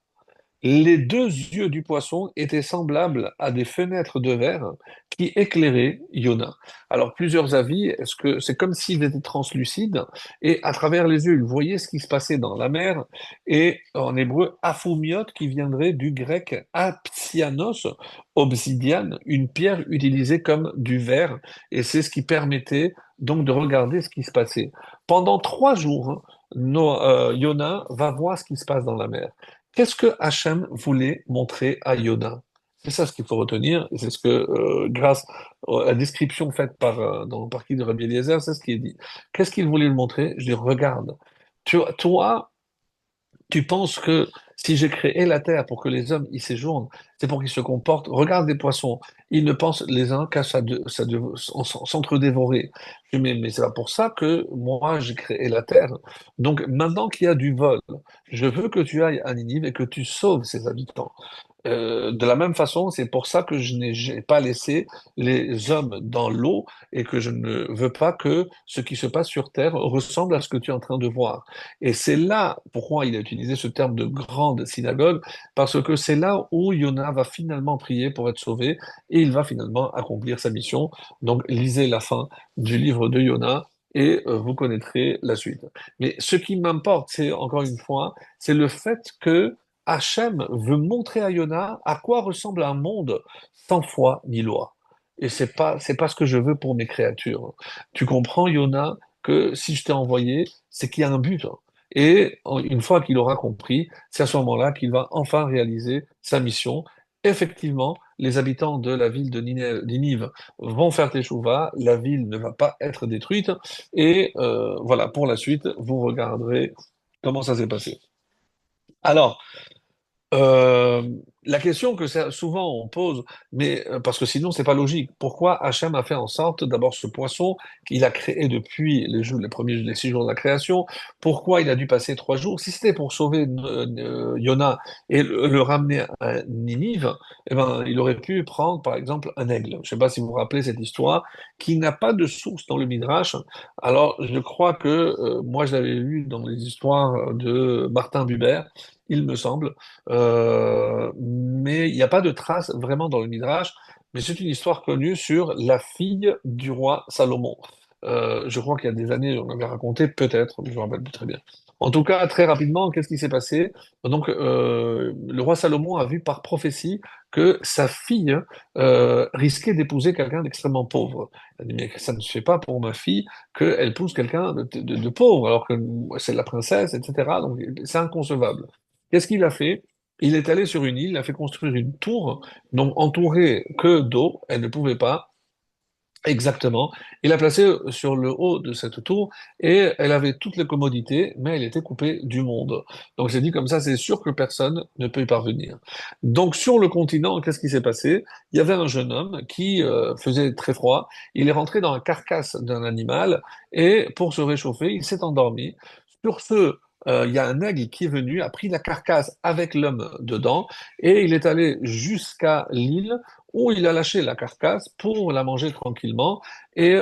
Les deux yeux du poisson étaient semblables à des fenêtres de verre qui éclairaient Yona. Alors, plusieurs avis, est-ce que c'est comme s'ils étaient translucides et à travers les yeux, ils voyaient ce qui se passait dans la mer et en hébreu, aphomiote qui viendrait du grec apsianos, obsidiane, une pierre utilisée comme du verre et c'est ce qui permettait donc de regarder ce qui se passait. Pendant 3 jours, Yona va voir ce qui se passe dans la mer. Qu'est-ce que Hachem voulait montrer à Yona? C'est ça ce qu'il faut retenir, et c'est ce que, grâce à la description faite dans le parti de Rabbi Eliezer, c'est ce qui est dit. Qu'est-ce qu'il voulait lui montrer? Je dis, regarde, toi, tu penses que si j'ai créé la terre pour que les hommes y séjournent, c'est pour qu'ils se comportent. Regarde les poissons, ils ne pensent les uns qu'à s'entre-dévorer. Je dis, mais c'est pas pour ça que moi j'ai créé la terre. Donc maintenant qu'il y a du vol, je veux que tu ailles à Ninive et que tu sauves ses habitants. De la même façon, c'est pour ça que je n'ai j'ai pas laissé les hommes dans l'eau et que je ne veux pas que ce qui se passe sur terre ressemble à ce que tu es en train de voir. Et c'est là pourquoi il a utilisé ce terme de grande synagogue, parce que c'est là où Yona va finalement prier pour être sauvé et il va finalement accomplir sa mission. Donc lisez la fin du livre de Yona et vous connaîtrez la suite. Mais ce qui m'importe, c'est encore une fois, c'est le fait que Hachem veut montrer à Yona à quoi ressemble un monde sans foi ni loi. Et c'est pas ce que je veux pour mes créatures. Tu comprends, Yona, que si je t'ai envoyé, c'est qu'il y a un but. Et une fois qu'il aura compris, c'est à ce moment-là qu'il va enfin réaliser sa mission. Effectivement, les habitants de la ville de Ninive vont faire teshuva, la ville ne va pas être détruite, et voilà, pour la suite, vous regarderez comment ça s'est passé. Alors, euh, la question que souvent on pose, mais parce que sinon c'est pas logique. Pourquoi Hachem a fait en sorte d'abord ce poisson qu'il a créé depuis les 6 jours de la création? Pourquoi il a dû passer 3 jours? Si c'était pour sauver Yona et le ramener à Ninive, eh ben il aurait pu prendre par exemple un aigle. Je sais pas si vous vous rappelez cette histoire qui n'a pas de source dans le Midrash. Alors je crois que moi je l'avais lu dans les histoires de Martin Buber, il me semble. Mais il n'y a pas de trace vraiment dans le Midrash, mais c'est une histoire connue sur la fille du roi Salomon. Je crois qu'il y a des années, on avait raconté, peut-être, je ne me rappelle plus très bien. En tout cas, très rapidement, qu'est-ce qui s'est passé? Donc, le roi Salomon a vu par prophétie que sa fille risquait d'épouser quelqu'un d'extrêmement pauvre. Il a dit, mais ça ne se fait pas pour ma fille qu'elle épouse quelqu'un de pauvre, alors que c'est la princesse, etc. Donc, c'est inconcevable. Qu'est-ce qu'il a fait? Il est allé sur une île, il a fait construire une tour, donc entourée que d'eau, elle ne pouvait pas Exactement. Il l'a placée sur le haut de cette tour et elle avait toutes les commodités, mais elle était coupée du monde. Donc c'est dit comme ça, c'est sûr que personne ne peut y parvenir. Donc sur le continent, qu'est-ce qui s'est passé? Il y avait un jeune homme qui faisait très froid. Il est rentré dans la carcasse d'un animal et pour se réchauffer, il s'est endormi. Sur ce, il y a un aigle qui est venu, a pris la carcasse avec l'homme dedans et il est allé jusqu'à l'île où il a lâché la carcasse pour la manger tranquillement. Et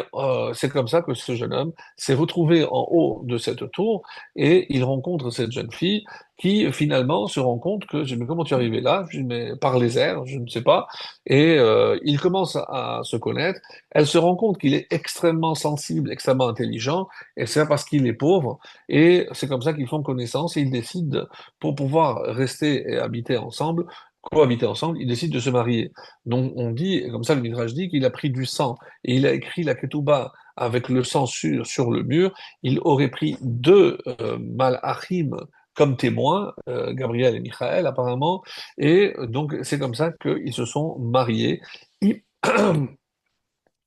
c'est comme ça que ce jeune homme s'est retrouvé en haut de cette tour et il rencontre cette jeune fille qui finalement se rend compte que, je dis, mais comment tu es arrivé là? Je dis, mais par les airs, je ne sais pas. Et il commence à se connaître. Elle se rend compte qu'il est extrêmement sensible, extrêmement intelligent, et c'est parce qu'il est pauvre. Et c'est comme ça qu'ils font connaissance et ils décident, pour pouvoir rester et habiter ensemble, cohabiter ensemble, ils décident de se marier. Donc on dit, comme ça le Midrash dit qu'il a pris du sang et il a écrit la Ketouba avec le sang sur le mur. Il aurait pris deux Malachim comme témoins, Gabriel et Michael apparemment, et donc c'est comme ça qu'ils se sont mariés. I-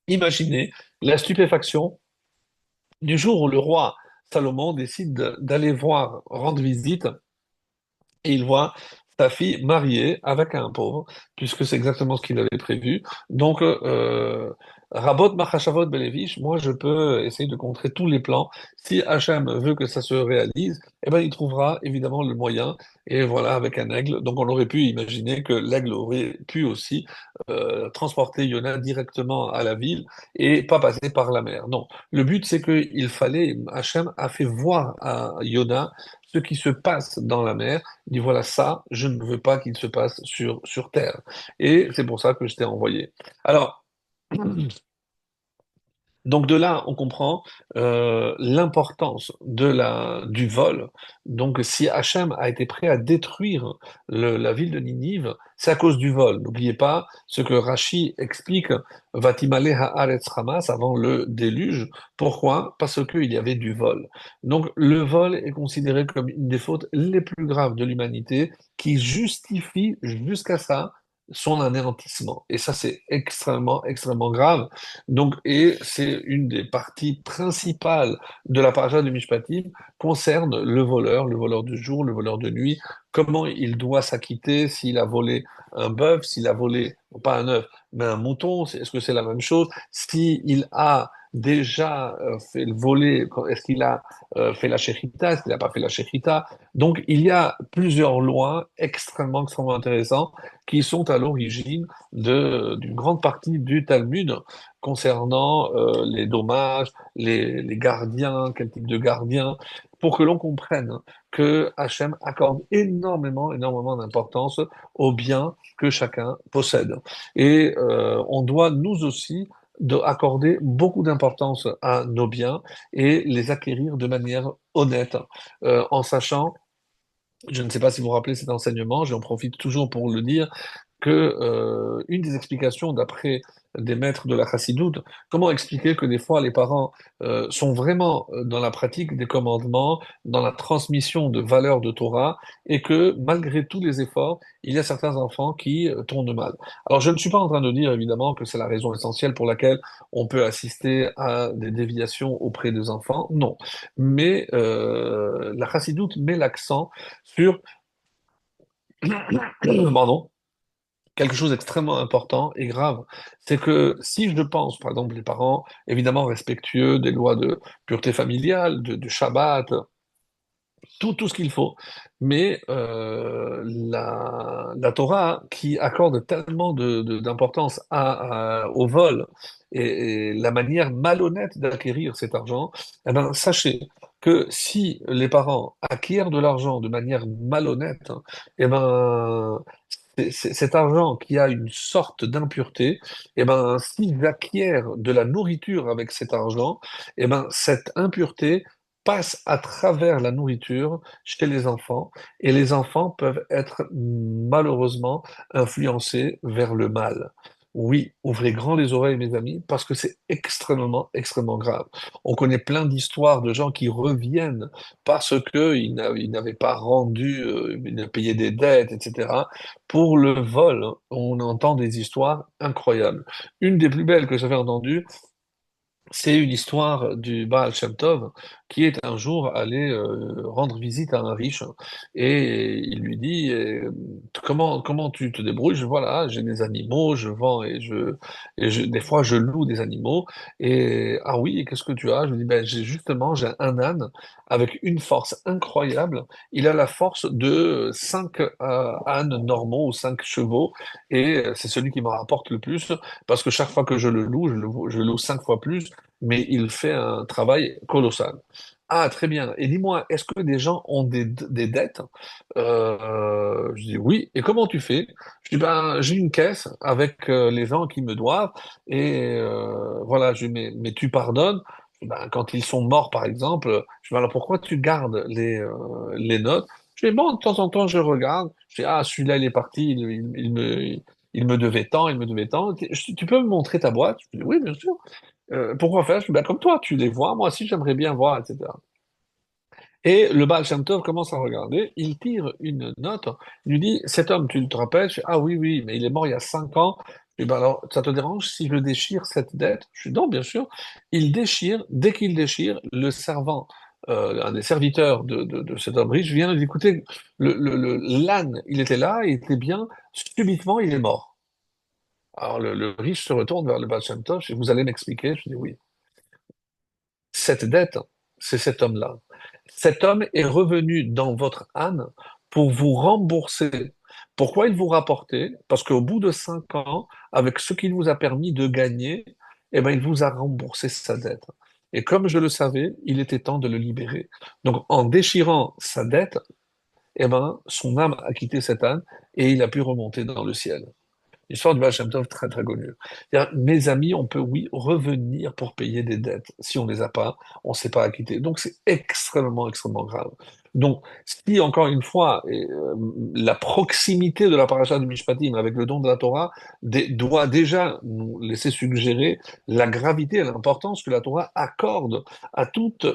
Imaginez la stupéfaction du jour où le roi Salomon décide d'aller voir, rendre visite et il voit sa fille mariée avec un pauvre, puisque c'est exactement ce qu'il avait prévu. Donc, Rabot Machashavot Belevish, moi je peux essayer de contrer tous les plans. Si Hachem veut que ça se réalise, eh ben, il trouvera évidemment le moyen. Et voilà, avec un aigle. Donc on aurait pu imaginer que l'aigle aurait pu aussi transporter Yona directement à la ville et pas passer par la mer. Non, le but c'est qu'il fallait, Hachem a fait voir à Yona ce qui se passe dans la mer. Il dit, voilà, ça, je ne veux pas qu'il se passe sur Terre. Et c'est pour ça que je t'ai envoyé. Alors, donc de là, on comprend l'importance du vol. Donc si Hachem a été prêt à détruire la ville de Ninive, c'est à cause du vol. N'oubliez pas ce que Rashi explique, Vatimale haaretz Hamas avant le déluge. Pourquoi? Parce qu'il y avait du vol. Donc le vol est considéré comme une des fautes les plus graves de l'humanité qui justifie jusqu'à ça son anéantissement. Et ça, c'est extrêmement, extrêmement grave. Donc, et c'est une des parties principales de la paracha de Mishpatim concerne le voleur de jour, le voleur de nuit, comment il doit s'acquitter s'il a volé un bœuf, s'il a volé, non pas un œuf, mais un mouton, est-ce que c'est la même chose? S'il a déjà fait le voler, est-ce qu'il a fait la shechita, est-ce qu'il n'a pas fait la shechita? Donc, il y a plusieurs lois extrêmement, extrêmement intéressantes qui sont à l'origine d'une grande partie du Talmud concernant les dommages, les gardiens, quel type de gardien, pour que l'on comprenne que Hachem accorde énormément, énormément d'importance aux biens que chacun possède. Et on doit nous aussi accorder beaucoup d'importance à nos biens et les acquérir de manière honnête, en sachant, je ne sais pas si vous vous rappelez cet enseignement, j'en profite toujours pour le dire, que une des explications d'après des maîtres de la chassidoute, comment expliquer que des fois les parents sont vraiment dans la pratique des commandements, dans la transmission de valeurs de Torah, et que malgré tous les efforts, il y a certains enfants qui tournent mal. Alors je ne suis pas en train de dire évidemment que c'est la raison essentielle pour laquelle on peut assister à des déviations auprès des enfants, non. Mais la chassidoute met l'accent sur pardon, quelque chose d'extrêmement important et grave, c'est que si je pense, par exemple, les parents, évidemment respectueux des lois de pureté familiale, du Shabbat, tout ce qu'il faut, mais la Torah qui accorde tellement d'importance au vol et la manière malhonnête d'acquérir cet argent, eh ben, sachez que si les parents acquièrent de l'argent de manière malhonnête, eh ben, cet argent qui a une sorte d'impureté, eh ben, s'ils acquièrent de la nourriture avec cet argent, eh ben, cette impureté passe à travers la nourriture chez les enfants et les enfants peuvent être malheureusement influencés vers le mal. Oui, ouvrez grand les oreilles, mes amis, parce que c'est extrêmement, extrêmement grave. On connaît plein d'histoires de gens qui reviennent parce que ils n'avaient pas rendu, ils n'avaient payé des dettes, etc. Pour le vol, on entend des histoires incroyables. Une des plus belles que j'avais entendues, c'est une histoire du Baal Shem Tov qui est un jour allé rendre visite à un riche et il lui dit comment tu te débrouilles? Voilà, j'ai des animaux, je vends des fois je loue des animaux et ah oui, et qu'est-ce que tu as? Je lui dis ben j'ai un âne avec une force incroyable. Il a la force de 5 ânes normaux ou 5 chevaux et c'est celui qui me rapporte le plus parce que chaque fois que je le loue, je le loue 5 fois plus mais il fait un travail colossal. Ah, très bien. Et dis-moi, est-ce que des gens ont des dettes? Je dis oui. Et comment tu fais? Je dis ben, j'ai une caisse avec les gens qui me doivent et voilà, mais tu pardonnes. Je dis, ben, quand ils sont morts, par exemple, je dis ben, alors pourquoi tu gardes les notes? Je dis bon, de temps en temps, je regarde. Je dis ah, celui-là, il est parti, il me devait tant, il me devait tant. Tu peux me montrer ta boîte? Je dis oui, bien sûr. Pourquoi faire? Je dis, ben, comme toi, tu les vois, moi aussi j'aimerais bien voir, etc. Et le Baal Shem Tov commence à regarder, il tire une note, il lui dit, cet homme, tu te rappelles? Je dis, ah oui, oui, mais il est mort il y a 5 ans. Je dis, ben alors, ça te dérange si je déchire cette dette? Je dis, non, bien sûr. Il déchire, dès qu'il déchire, le servant, un des serviteurs de cet homme riche vient lui dire, écoutez, l'âne, il était là, il était bien, subitement, il est mort. Alors le riche se retourne vers le Baal Shem Tov, et vous allez m'expliquer? Je dis oui. Cette dette, c'est cet homme-là. Cet homme est revenu dans votre âne pour vous rembourser. Pourquoi il vous rapportait? Parce qu'au bout de 5 ans, avec ce qu'il vous a permis de gagner, eh ben, il vous a remboursé sa dette. Et comme je le savais, il était temps de le libérer. Donc, en déchirant sa dette, eh ben, son âme a quitté cet âne et il a pu remonter dans le ciel. L'histoire du Baal Shem Tov, très très connue. C'est-à-dire, mes amis, on peut, oui, revenir pour payer des dettes. Si on ne les a pas, on ne sait pas acquitter. Donc c'est extrêmement, extrêmement grave. Donc, si encore une fois, la proximité de la paracha de Mishpatim avec le don de la Torah doit déjà nous laisser suggérer la gravité et l'importance que la Torah accorde à toutes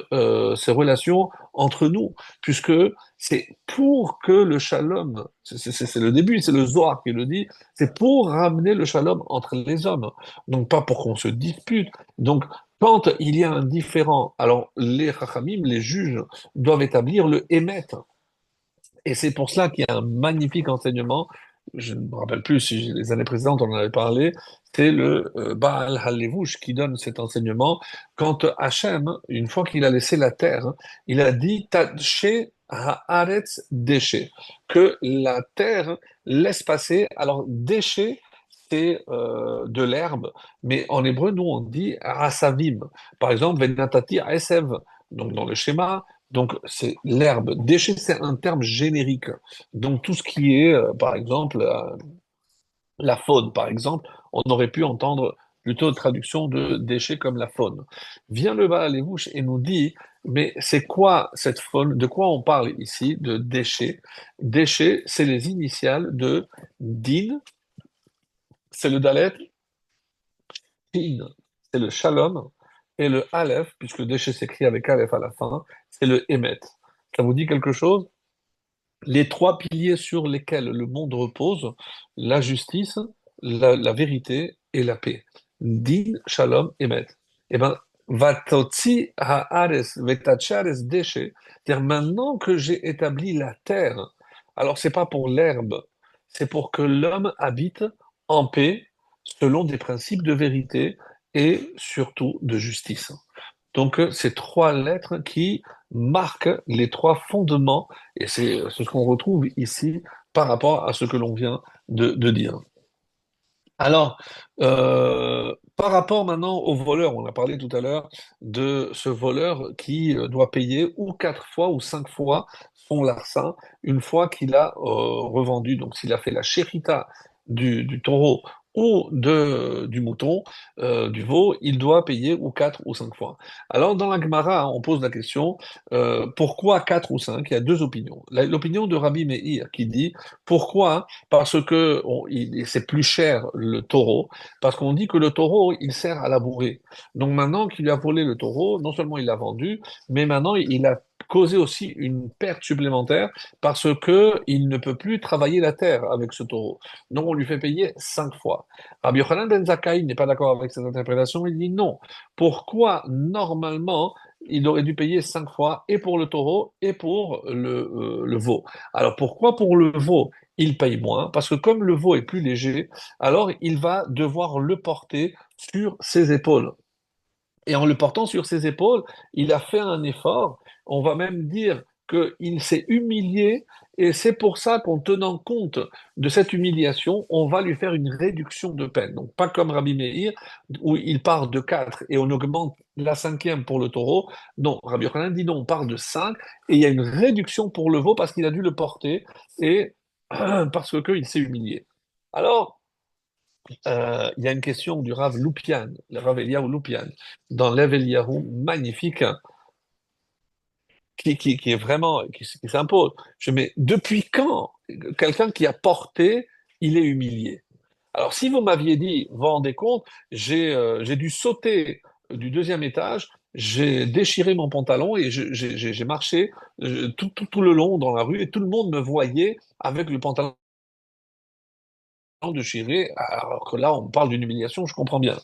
ces relations entre nous, puisque c'est pour que le shalom, c'est le début, c'est le Zohar qui le dit, c'est pour ramener le shalom entre les hommes, donc pas pour qu'on se dispute. Donc, quand il y a un différend, alors les chachamim, les juges, doivent établir le émet. Et c'est pour cela qu'il y a un magnifique enseignement, je ne me rappelle plus si les années précédentes on en avait parlé, c'est le Baal Halevush qui donne cet enseignement. Quand Hachem, une fois qu'il a laissé la terre, il a dit Taché haaretz déchet, que la terre laisse passer. Alors déchet, c'est de l'herbe, mais en hébreu, nous on dit rasavim. Par exemple, Venatati Esev, donc dans le schéma. Donc, c'est l'herbe. Déchet, c'est un terme générique. Donc, tout ce qui est, par exemple, la faune, par exemple, on aurait pu entendre plutôt de traduction de déchets comme la faune. Vient le Baal Lelouch et nous dit, mais c'est quoi cette faune? De quoi on parle ici de déchets? Déchets, c'est les initiales de Din, c'est le Dalet, Shin, c'est le Shalom, et le Aleph, puisque déchet s'écrit avec Aleph à la fin, c'est le Emet. Ça vous dit quelque chose? Les trois piliers sur lesquels le monde repose, la justice, la vérité et la paix. Din, shalom, emet. Eh ben, vatotzi haares vetachares deshe. C'est-à-dire maintenant que j'ai établi la terre, alors c'est pas pour l'herbe, c'est pour que l'homme habite en paix selon des principes de vérité et surtout de justice. Donc, ces trois lettres qui marquent les trois fondements, et c'est ce qu'on retrouve ici par rapport à ce que l'on vient de dire. Alors, par rapport maintenant au voleur, on a parlé tout à l'heure de ce voleur qui doit payer ou 4 fois ou 5 fois son larcin une fois qu'il a revendu. Donc, s'il a fait la shechita du taureau ou du mouton, du veau, il doit payer ou 4 ou 5 fois. Alors, dans la Gemara, on pose la question, pourquoi 4 ou 5? Il y a deux opinions. L'opinion de Rabbi Meir qui dit, pourquoi? Parce que c'est plus cher le taureau, parce qu'on dit que le taureau, il sert à labourer. Donc maintenant qu'il a volé le taureau, non seulement il l'a vendu, mais maintenant il a causé aussi une perte supplémentaire parce que il ne peut plus travailler la terre avec ce taureau. Donc on lui fait payer 5 fois. Rabbi Yochanan ben Zakkai n'est pas d'accord avec cette interprétation. Il dit non. Pourquoi normalement il aurait dû payer 5 fois et pour le taureau et pour le veau? Alors pourquoi pour le veau il paye moins? Parce que comme le veau est plus léger, alors il va devoir le porter sur ses épaules. Et en le portant sur ses épaules, il a fait un effort. On va même dire qu'il s'est humilié. Et c'est pour ça qu'en tenant compte de cette humiliation, on va lui faire une réduction de peine. Donc, pas comme Rabbi Meir, où il part de 4 et on augmente la cinquième pour le taureau. Non, Rabbi Yochanan dit non, on part de 5 et il y a une réduction pour le veau parce qu'il a dû le porter et parce qu'il s'est humilié. Alors, il y a une question du Rav Loupian, le Rav Eliyahu Loupian, dans l'Ev Eliyahu magnifique, hein, qui est vraiment, qui s'impose. Je mets, depuis quand quelqu'un qui a porté, il est humilié? Alors, si vous m'aviez dit, vous vous rendez compte, j'ai dû sauter du deuxième étage, j'ai déchiré mon pantalon et j'ai marché tout le long dans la rue et tout le monde me voyait avec le pantalon de chier, alors que là, on parle d'une humiliation, je comprends bien.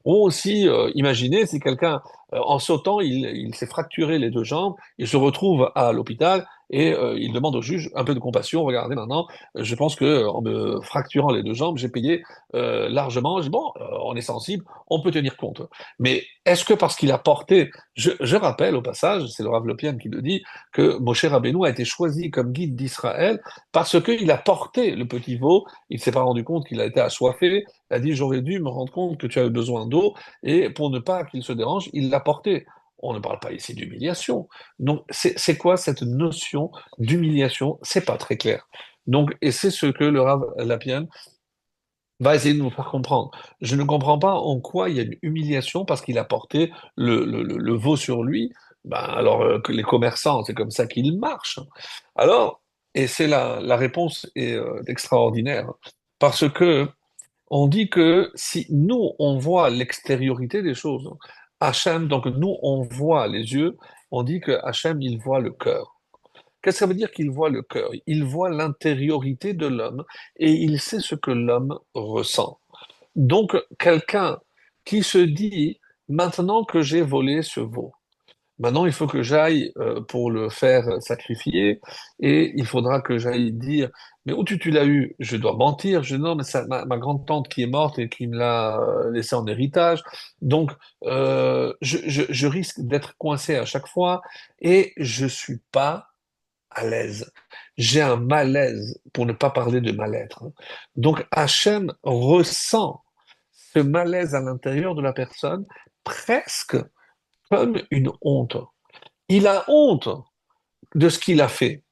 Ou aussi, imaginez si quelqu'un, en sautant, il s'est fracturé les deux jambes, il se retrouve à l'hôpital et il demande au juge un peu de compassion. Regardez maintenant, je pense que en me fracturant les deux jambes, j'ai payé largement. Je dis, bon, on est sensible, on peut tenir compte. Mais est-ce que parce qu'il a porté, je rappelle au passage, c'est le Rav Lopian qui le dit, que Moshe Rabbeinu a été choisi comme guide d'Israël parce qu'il a porté le petit veau, il ne s'est pas rendu compte qu'il a été assoiffé. Il a dit, j'aurais dû me rendre compte que tu avais besoin d'eau. Et pour ne pas qu'il se dérange, il l'a porté. On ne parle pas ici d'humiliation. Donc, c'est quoi cette notion d'humiliation? C'est pas très clair. Donc, et c'est ce que le Rav Lapien va essayer de nous faire comprendre. Je ne comprends pas en quoi il y a une humiliation parce qu'il a porté le veau sur lui. Ben, alors que les commerçants, c'est comme ça qu'ils marchent. Alors, et c'est la réponse est extraordinaire. Parce que on dit que si nous, on voit l'extériorité des choses, Hachem, donc nous, on voit les yeux, on dit que Hachem, il voit le cœur. Qu'est-ce que ça veut dire qu'il voit le cœur? Il voit l'intériorité de l'homme et il sait ce que l'homme ressent. Donc, quelqu'un qui se dit, maintenant que j'ai volé ce veau, maintenant, il faut que j'aille pour le faire sacrifier et il faudra que j'aille dire, mais où tu l'as eu? Je dois mentir. Je dis, non, mais c'est ma grande-tante qui est morte et qui me l'a laissé en héritage. Donc, je risque d'être coincé à chaque fois et je suis pas à l'aise. J'ai un malaise, pour ne pas parler de mal-être, hein. Donc, Hachem ressent ce malaise à l'intérieur de la personne presque comme une honte. Il a honte de ce qu'il a fait.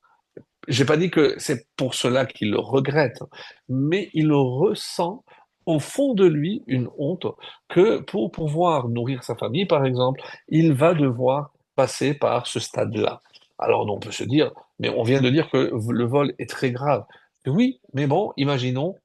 J'ai pas dit que c'est pour cela qu'il le regrette, mais il ressent au fond de lui une honte que pour pouvoir nourrir sa famille, par exemple, il va devoir passer par ce stade-là. Alors on peut se dire, mais on vient de dire que le vol est très grave. Oui, mais bon, imaginons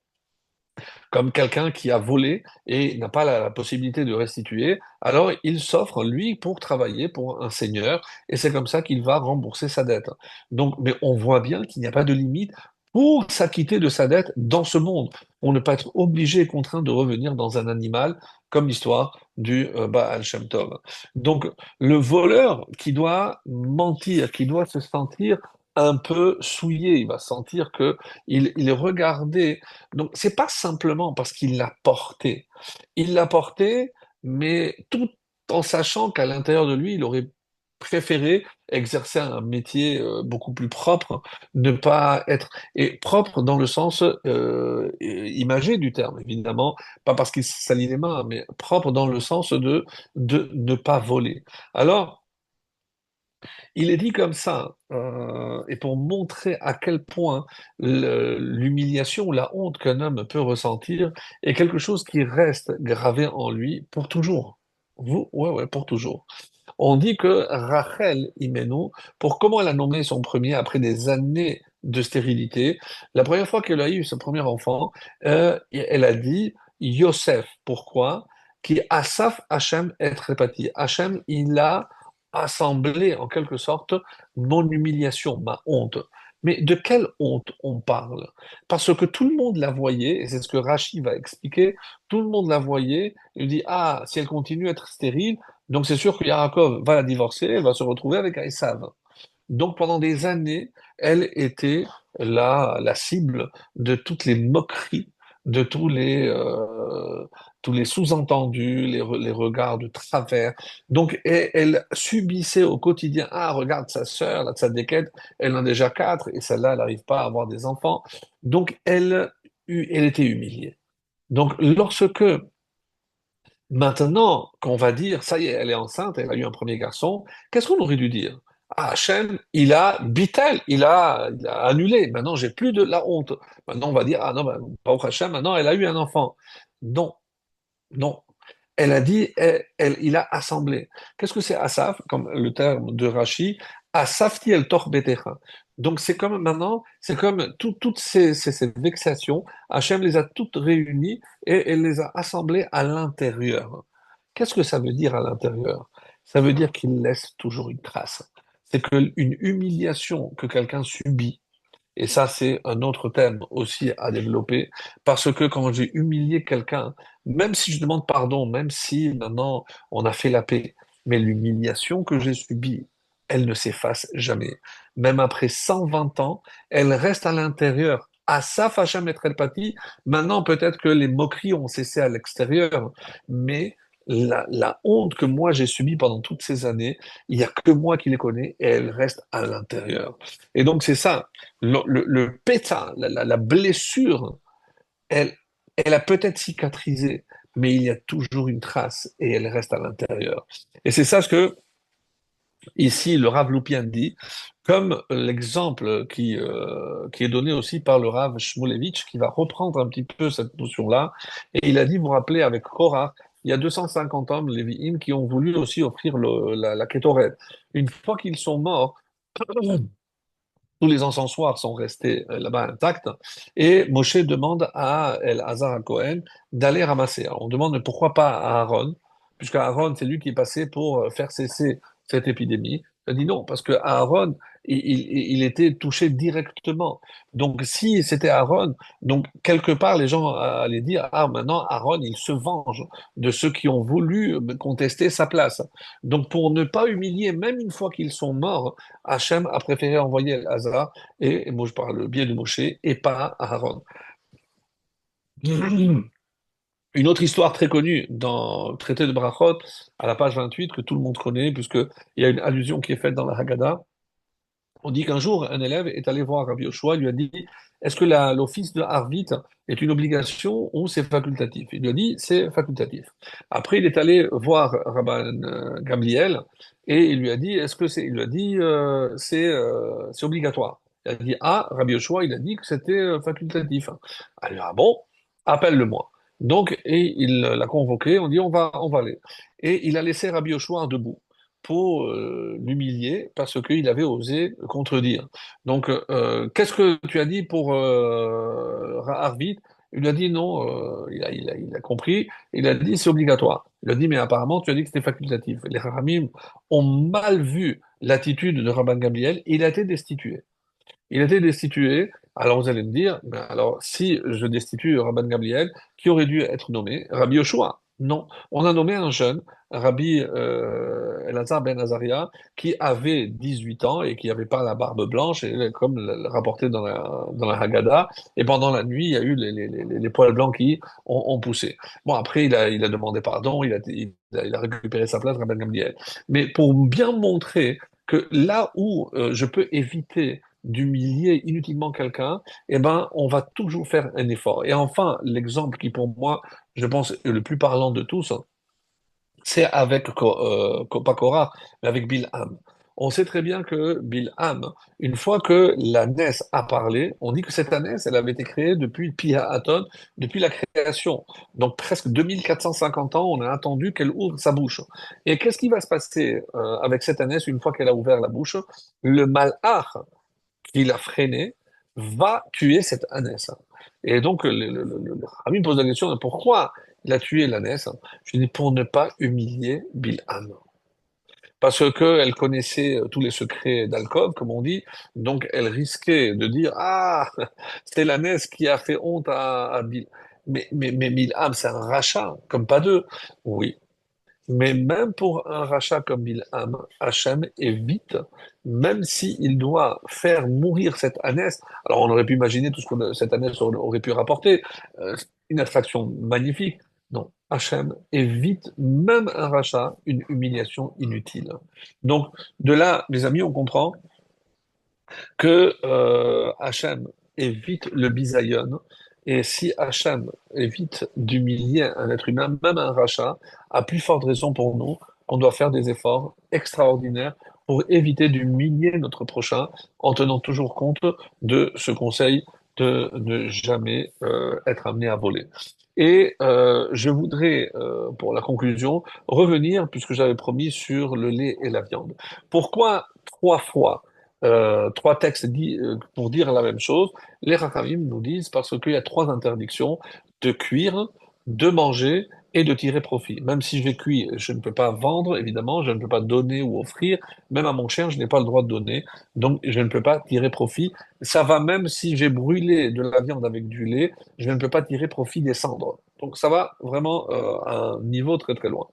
comme quelqu'un qui a volé et n'a pas la possibilité de restituer, alors il s'offre, lui, pour travailler pour un seigneur, et c'est comme ça qu'il va rembourser sa dette. Donc, mais on voit bien qu'il n'y a pas de limite pour s'acquitter de sa dette dans ce monde. On ne peut pas être obligé et contraint de revenir dans un animal, comme l'histoire du Baal Shem Tov. Donc, le voleur qui doit mentir, qui doit se sentir un peu souillé, il va sentir que il est regardé, donc, c'est pas simplement parce qu'il l'a porté. Il l'a porté, mais tout en sachant qu'à l'intérieur de lui, il aurait préféré exercer un métier beaucoup plus propre, ne pas être et propre dans le sens imagé du terme, évidemment, pas parce qu'il se salit les mains, mais propre dans le sens de ne pas voler. Alors, Il est dit comme ça, et pour montrer à quel point l'humiliation ou la honte qu'un homme peut ressentir est quelque chose qui reste gravé en lui pour toujours. Vous, ouais, ouais, pour toujours. On dit que Rachel Imenu, pour comment elle a nommé son premier après des années de stérilité, la première fois qu'elle a eu son premier enfant, elle a dit Yosef. Pourquoi? Qui Asaf Hachem et Trepati. Hachem, il a assemblé en quelque sorte mon humiliation, ma honte. Mais de quelle honte on parle? Parce que tout le monde la voyait, et c'est ce que Rachid va expliquer, tout le monde la voyait, il dit, ah, si elle continue à être stérile, donc c'est sûr que Yaakov va la divorcer, elle va se retrouver avec Esav. Donc pendant des années, elle était la cible de toutes les moqueries, de tous les sous-entendus, les regards de travers. Donc elle subissait au quotidien, ah regarde sa sœur, la tzadékette, elle en a déjà quatre et celle-là, elle n'arrive pas à avoir des enfants. Donc elle était humiliée. Donc lorsque maintenant, qu'on va dire, ça y est, elle est enceinte, elle a eu un premier garçon, qu'est-ce qu'on aurait dû dire? Ah, Hachem, il a bitel, il a annulé. Maintenant, j'ai plus de la honte. Maintenant, on va dire, ah non, ben, Baruch Hachem, maintenant, elle a eu un enfant. Non, non. Elle a dit, il a assemblé. Qu'est-ce que c'est Asaf, comme le terme de Rashi? Asafti el torbetecha. Donc c'est comme maintenant, c'est comme toutes ces vexations, Hachem les a toutes réunies et elle les a assemblées à l'intérieur. Qu'est-ce que ça veut dire à l'intérieur? Ça veut dire qu'il laisse toujours une trace. C'est qu'une humiliation que quelqu'un subit, et ça, c'est un autre thème aussi à développer, parce que quand j'ai humilié quelqu'un, même si je demande pardon, même si maintenant on a fait la paix, mais l'humiliation que j'ai subie, elle ne s'efface jamais. Même après 120 ans, elle reste à l'intérieur. À ça, Hachem et Pati, maintenant peut-être que les moqueries ont cessé à l'extérieur, mais la honte que moi j'ai subie pendant toutes ces années, il n'y a que moi qui les connais et elle reste à l'intérieur. Et donc c'est ça le pétard, la blessure, elle, elle a peut-être cicatrisé, mais il y a toujours une trace et elle reste à l'intérieur. Et c'est ça ce que ici le Rav Loupien dit, comme l'exemple qui est donné aussi par le Rav Shmulevitch, qui va reprendre un petit peu cette notion-là. Et il a dit, vous vous rappelez, avec Korah, il y a 250 hommes, les Lévi'im, qui ont voulu aussi offrir la Kétoret. Une fois qu'ils sont morts, tous les encensoirs sont restés là-bas intacts. Et Moshe demande à El-Hazar à Cohen d'aller ramasser. Alors, on demande mais pourquoi pas à Aaron, puisque Aaron, c'est lui qui est passé pour faire cesser cette épidémie. Il dit non, parce que Aaron, il était touché directement. Donc, si c'était Aaron, donc quelque part, les gens allaient dire, ah, maintenant, Aaron, il se venge de ceux qui ont voulu contester sa place. Donc, pour ne pas humilier, même une fois qu'ils sont morts, Hachem a préféré envoyer Hazar, et moi je parle le biais de Moshe, et pas Aaron. Une autre histoire très connue dans le traité de Brachot, à la page 28, que tout le monde connaît, puisqu'il y a une allusion qui est faite dans la Haggadah. On dit qu'un jour, un élève est allé voir Rabbi Yoshua, il lui a dit, est-ce que l'office de Harvit est une obligation ou c'est facultatif? Il lui a dit, c'est facultatif. Après, il est allé voir Rabban Gamliel et il lui a dit, est-ce que c'est, il lui a dit, c'est obligatoire. Il a dit, ah, Rabbi Yoshua, il a dit que c'était facultatif. Alors, ah bon, appelle-le-moi. Donc, et il l'a convoqué, on dit, on va aller. Et il a laissé Rabbi Yoshua debout pour l'humilier parce qu'il avait osé contredire. Donc, qu'est-ce que tu as dit pour Arvid? Il lui a dit non, il a compris, il a dit c'est obligatoire. Il a dit mais apparemment tu as dit que c'était facultatif. Les Haramim ont mal vu l'attitude de Rabban Gamliel, il a été destitué. Il a été destitué. Alors vous allez me dire, ben alors si je destitue Rabban Gamliel, qui aurait dû être nommé? Rabbi Yoshua. Non, on a nommé un jeune, Rabbi Elazar ben Azaria, qui avait 18 ans et qui n'avait pas la barbe blanche, et comme rapporté dans la Haggadah, et pendant la nuit, il y a eu les poils blancs qui ont poussé. Bon, après, il a demandé pardon, il a récupéré sa place, Rabban Gamliel. Mais pour bien montrer que là où je peux éviter d'humilier inutilement quelqu'un, eh ben, on va toujours faire un effort. Et enfin, l'exemple qui pour moi, je pense, est le plus parlant de tous, c'est avec, pas Korah, mais avec Bilham. On sait très bien que Bilham, une fois que l'ânesse a parlé, on dit que cette ânesse, elle avait été créée depuis Pi-Ha'aton, depuis la création. Donc presque 2450 ans, on a attendu qu'elle ouvre sa bouche. Et qu'est-ce qui va se passer avec cette ânesse une fois qu'elle a ouvert la bouche? Le malach qui l'a freinée va tuer cette ânesse. Et donc le Rabbi me pose la question, pourquoi il a tué l'ânesse? Je dis pour ne pas humilier Bilham parce qu'elle connaissait tous les secrets d'Alcove, comme on dit, donc elle risquait de dire ah, c'est l'ânesse qui a fait honte à Bill. Mais Bilham, c'est un rachat, comme pas deux. Oui, mais même pour un rachat comme Bilham, Hachem évite, même s'il doit faire mourir cette ânesse. Alors on aurait pu imaginer tout ce que cette ânesse aurait pu rapporter, une attraction magnifique. Non, Hachem évite même un rachat, une humiliation inutile. Donc de là, mes amis, on comprend que Hachem évite le bisaïon, et si Hachem évite d'humilier un être humain, même un rachat, à plus forte raison pour nous, on doit faire des efforts extraordinaires pour éviter d'humilier notre prochain en tenant toujours compte de ce conseil de ne jamais être amené à voler. Et je voudrais, pour la conclusion, revenir, puisque j'avais promis, sur le lait et la viande. Pourquoi trois fois trois textes pour dire la même chose. Les Rachamim nous disent parce qu'il y a trois interdictions de cuire, de manger et de tirer profit. Même si je vais cuire, je ne peux pas vendre, évidemment, je ne peux pas donner ou offrir. Même à mon chien, je n'ai pas le droit de donner, donc je ne peux pas tirer profit. Ça va même si j'ai brûlé de la viande avec du lait, je ne peux pas tirer profit des cendres. Donc ça va vraiment à un niveau très très loin.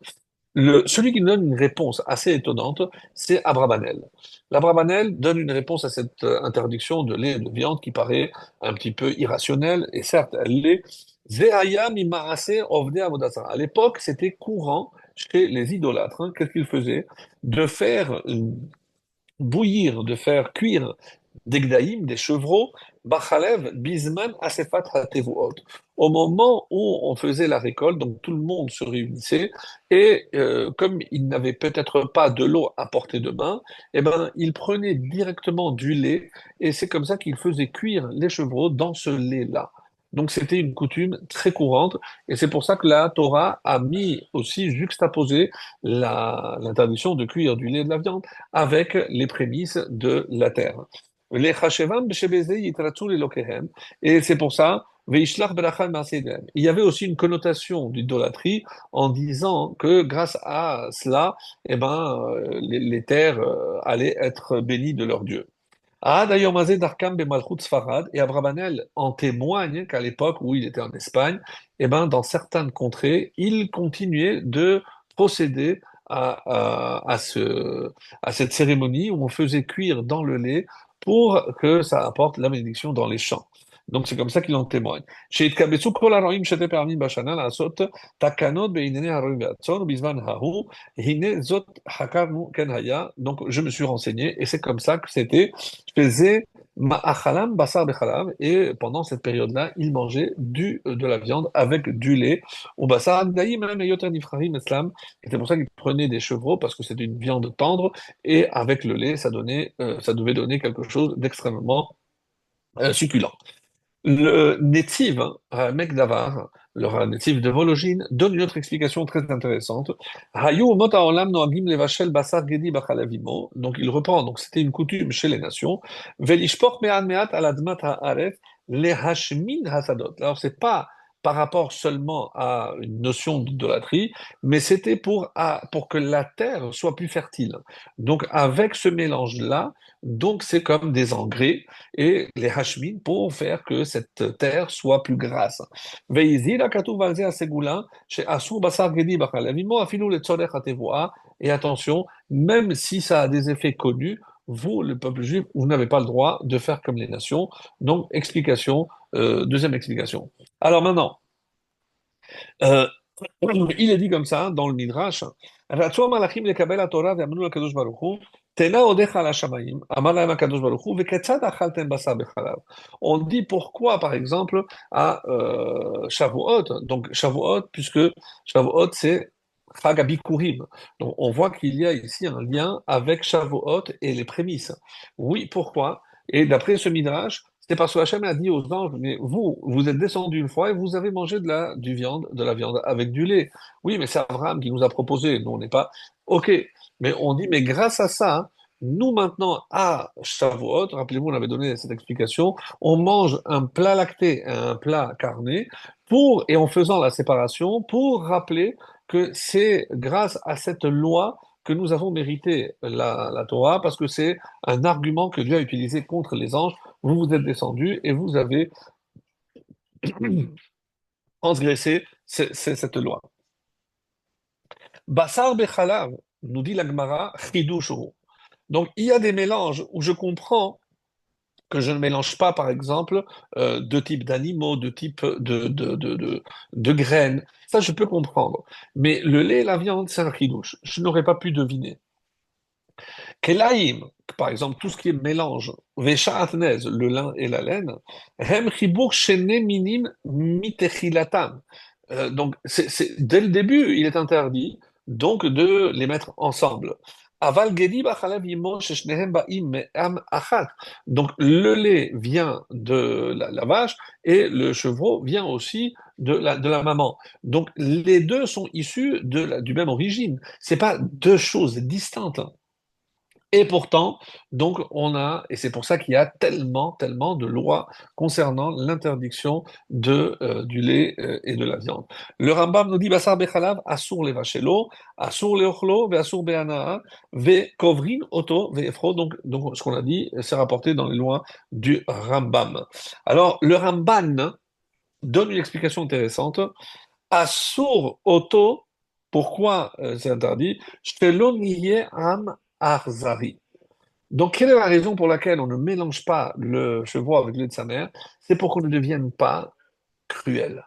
Celui qui nous donne une réponse assez étonnante, c'est Abrabanel. L'Abrabanel donne une réponse à cette interdiction de lait et de viande qui paraît un petit peu irrationnelle, et certes, elle l'est. Zehaya mimarase ovde avodazara. À l'époque, c'était courant chez les idolâtres. Hein. Qu'est-ce qu'ils faisaient? De faire bouillir, de faire cuire des gdaïm, des chevreaux, bachalev, bisman, asefat hatevuot. Au moment où on faisait la récolte, donc tout le monde se réunissait, et comme il n'avait peut-être pas de l'eau à portée de main, eh ben, il prenait directement du lait, et c'est comme ça qu'il faisait cuire les chevreaux dans ce lait-là. Donc c'était une coutume très courante, et c'est pour ça que la Torah a mis aussi juxtaposé l'interdiction de cuire du lait et de la viande avec les prémices de la terre. Les chashevam b'shebezei yitratzu lelokehem. Et c'est pour ça, veishlach berachah ma'aseidem. Il y avait aussi une connotation d'idolâtrie en disant que grâce à cela, eh ben, les terres allaient être bénies de leur Dieu. Ah, d'ailleurs, Mazé d'Arkam Bemalchut Sfarad, et Abrabanel en témoigne qu'à l'époque où il était en Espagne, eh ben, dans certaines contrées, il continuait de procéder à cette cérémonie où on faisait cuire dans le lait pour que ça apporte la bénédiction dans les champs. Donc c'est comme ça qu'il en témoigne. שהתקבצו כל הרועים שתי פעמים בשנה לעשות תקנות בענייני הרועים והצאן, ובזמן ההוא, הנה זאת חקרנו כן היה. Donc je me suis renseigné et c'est comme ça que c'était. Je faisais ma'achalam basar bechalav et pendant cette période-là, il mangeait de la viande avec du lait. Ou basar daïm même yoter nifrarim eslam. Et c'est pour ça qu'il prenait des chevreaux parce que c'était une viande tendre et avec le lait, ça devait donner quelque chose d'extrêmement succulent. Le Netiv, Mec Davar, le Netiv de Vologine, donne une autre explication très intéressante. Hayu mot haolam noagim levashel basar gedi bachalavimo. Donc il reprend, donc c'était une coutume chez les nations. Velishpoch me'an me'at al admat haaretz lehashmin hasadot. Alors c'est pas par rapport seulement à une notion d'idolâtrie, mais c'était pour que la terre soit plus fertile. Donc avec ce mélange-là, donc c'est comme des engrais et les hashmin pour faire que cette terre soit plus grasse. Veizila katuv al ze asegula, she'asur basar gedi b'chalavimo, afilu letzorech hatevoa. Et attention, même si ça a des effets connus, vous, le peuple juif, vous n'avez pas le droit de faire comme les nations. Donc, explication, deuxième explication. Alors maintenant, euh, il est dit comme ça dans le Midrash, רצו המלאכים לקבל התורה ואמרו לקדוש ברוך הוא, תנה אודיך על השמיים, אמר להם הקדוש ברוך הוא, וכיצד אכלתם בשר בחלב? On dit pourquoi, par exemple, à Shavuot, donc Shavuot, puisque Shavuot, c'est Chag HaBikurim. Donc, on voit qu'il y a ici un lien avec Shavuot et les prémices. Oui, pourquoi? Et d'après ce Midrash, c'est parce que Hachem a dit aux anges, mais vous êtes descendus une fois et vous avez mangé de la viande avec du lait. Oui, mais c'est Abraham qui nous a proposé. Nous, on n'est pas. OK. Mais on dit, mais grâce à ça, hein, nous maintenant, à Shavuot, rappelez-vous, on avait donné cette explication, on mange un plat lacté, un plat carné, et en faisant la séparation, pour rappeler que c'est grâce à cette loi que nous avons mérité la Torah, parce que c'est un argument que Dieu a utilisé contre les anges. Vous vous êtes descendus et vous avez transgressé cette loi. Bassar bechalav, nous dit la Gemara, chidushu. Donc il y a des mélanges où je comprends que je ne mélange pas, par exemple, deux types d'animaux, deux types de graines. Ça, je peux comprendre. Mais le lait et la viande, c'est un chidouche. Je n'aurais pas pu deviner. Kelaïm, par exemple, tout ce qui est mélange, Veshaatnez, le lin et la laine, Hem chibur shene minim mitechilatam. Donc, dès le début, il est interdit donc de les mettre ensemble. Aval gedi bachalav imo sheshnehem ba'im me'am achat. Donc, le lait vient de la vache et le chevreau vient aussi de la maman. Donc, les deux sont issus du même origine. C'est pas deux choses distinctes. Et pourtant, donc, et c'est pour ça qu'il y a tellement, tellement de lois concernant l'interdiction du lait et de la viande. Le Rambam nous dit, Basar bechalav, asur levashelo, asur leochlo, ve asur be'anaa, ve kovrin oto, ve efro. Donc, ce qu'on a dit, c'est rapporté dans les lois du Rambam. Alors, le Ramban donne une explication intéressante. Asur oto, pourquoi c'est interdit? Shelo niye am arzari. Donc, quelle est la raison pour laquelle on ne mélange pas le chevreau avec le lait de sa mère? C'est pour qu'on ne devienne pas cruel.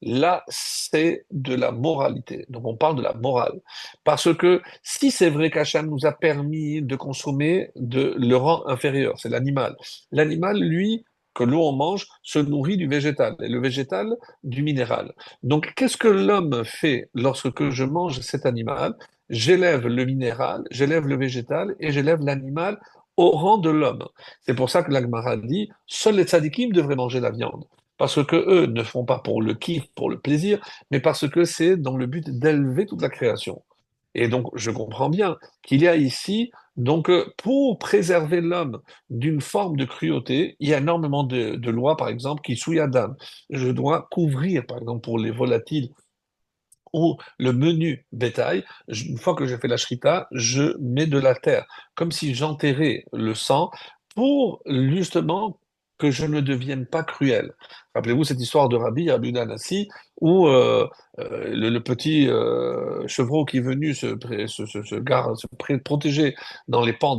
Là, c'est de la moralité. Donc, on parle de la morale. Parce que si c'est vrai qu'Hachem nous a permis de consommer le rang inférieur, c'est l'animal. L'animal, lui, que l'on mange, se nourrit du végétal, et le végétal du minéral. Donc, qu'est-ce que l'homme fait lorsque je mange cet animal? J'élève le minéral, j'élève le végétal et j'élève l'animal au rang de l'homme. C'est pour ça que l'Agmara dit, seuls les tzadikim devraient manger la viande. Parce que eux ne font pas pour le kiff, pour le plaisir, mais parce que c'est dans le but d'élever toute la création. Et donc, je comprends bien qu'il y a ici, donc, pour préserver l'homme d'une forme de cruauté, il y a énormément de lois, par exemple, qui souillent Adam. Je dois couvrir, par exemple, pour les volatiles ou le menu bétail, une fois que j'ai fait la shrita, je mets de la terre, comme si j'enterrais le sang pour justement que je ne devienne pas cruel. Rappelez-vous cette histoire de Rabbi Danassi, où le petit chevreau qui est venu protéger dans les pans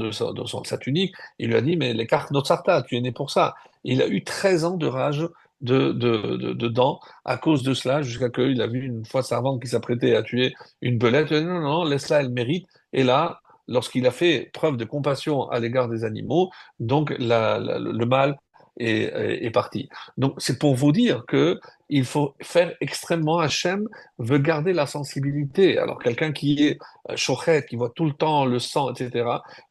sa tunique, il lui a dit, mais les cartes Sarta, tu es né pour ça. Il a eu 13 ans de rage de dents à cause de cela, jusqu'à qu'il a vu une fois servante qui s'apprêtait à tuer une belette. Il a dit, non, non, laisse-la, elle mérite. Et là, lorsqu'il a fait preuve de compassion à l'égard des animaux, donc le mal est parti. Donc c'est pour vous dire que il faut faire extrêmement. Hachem veut garder la sensibilité. Alors quelqu'un qui est shochet, qui voit tout le temps le sang, etc.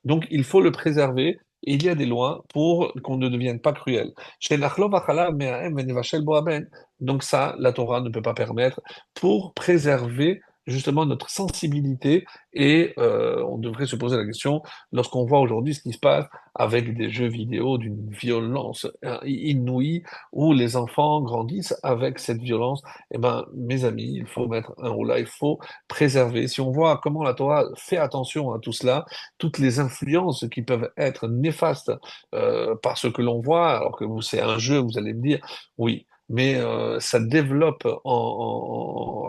Donc il faut le préserver. Et il y a des lois pour qu'on ne devienne pas cruel. Chez Nachlo v'chalav me'ahem v'nevashel bo haben. Donc ça, la Torah ne peut pas permettre pour préserver justement notre sensibilité et on devrait se poser la question lorsqu'on voit aujourd'hui ce qui se passe avec des jeux vidéo d'une violence inouïe où les enfants grandissent avec cette violence. Eh ben, mes amis, il faut mettre un haut là, il faut préserver. Si on voit comment la Torah fait attention à tout cela, toutes les influences qui peuvent être néfastes par ce que l'on voit, alors que c'est un jeu, vous allez me dire, oui, mais ça développe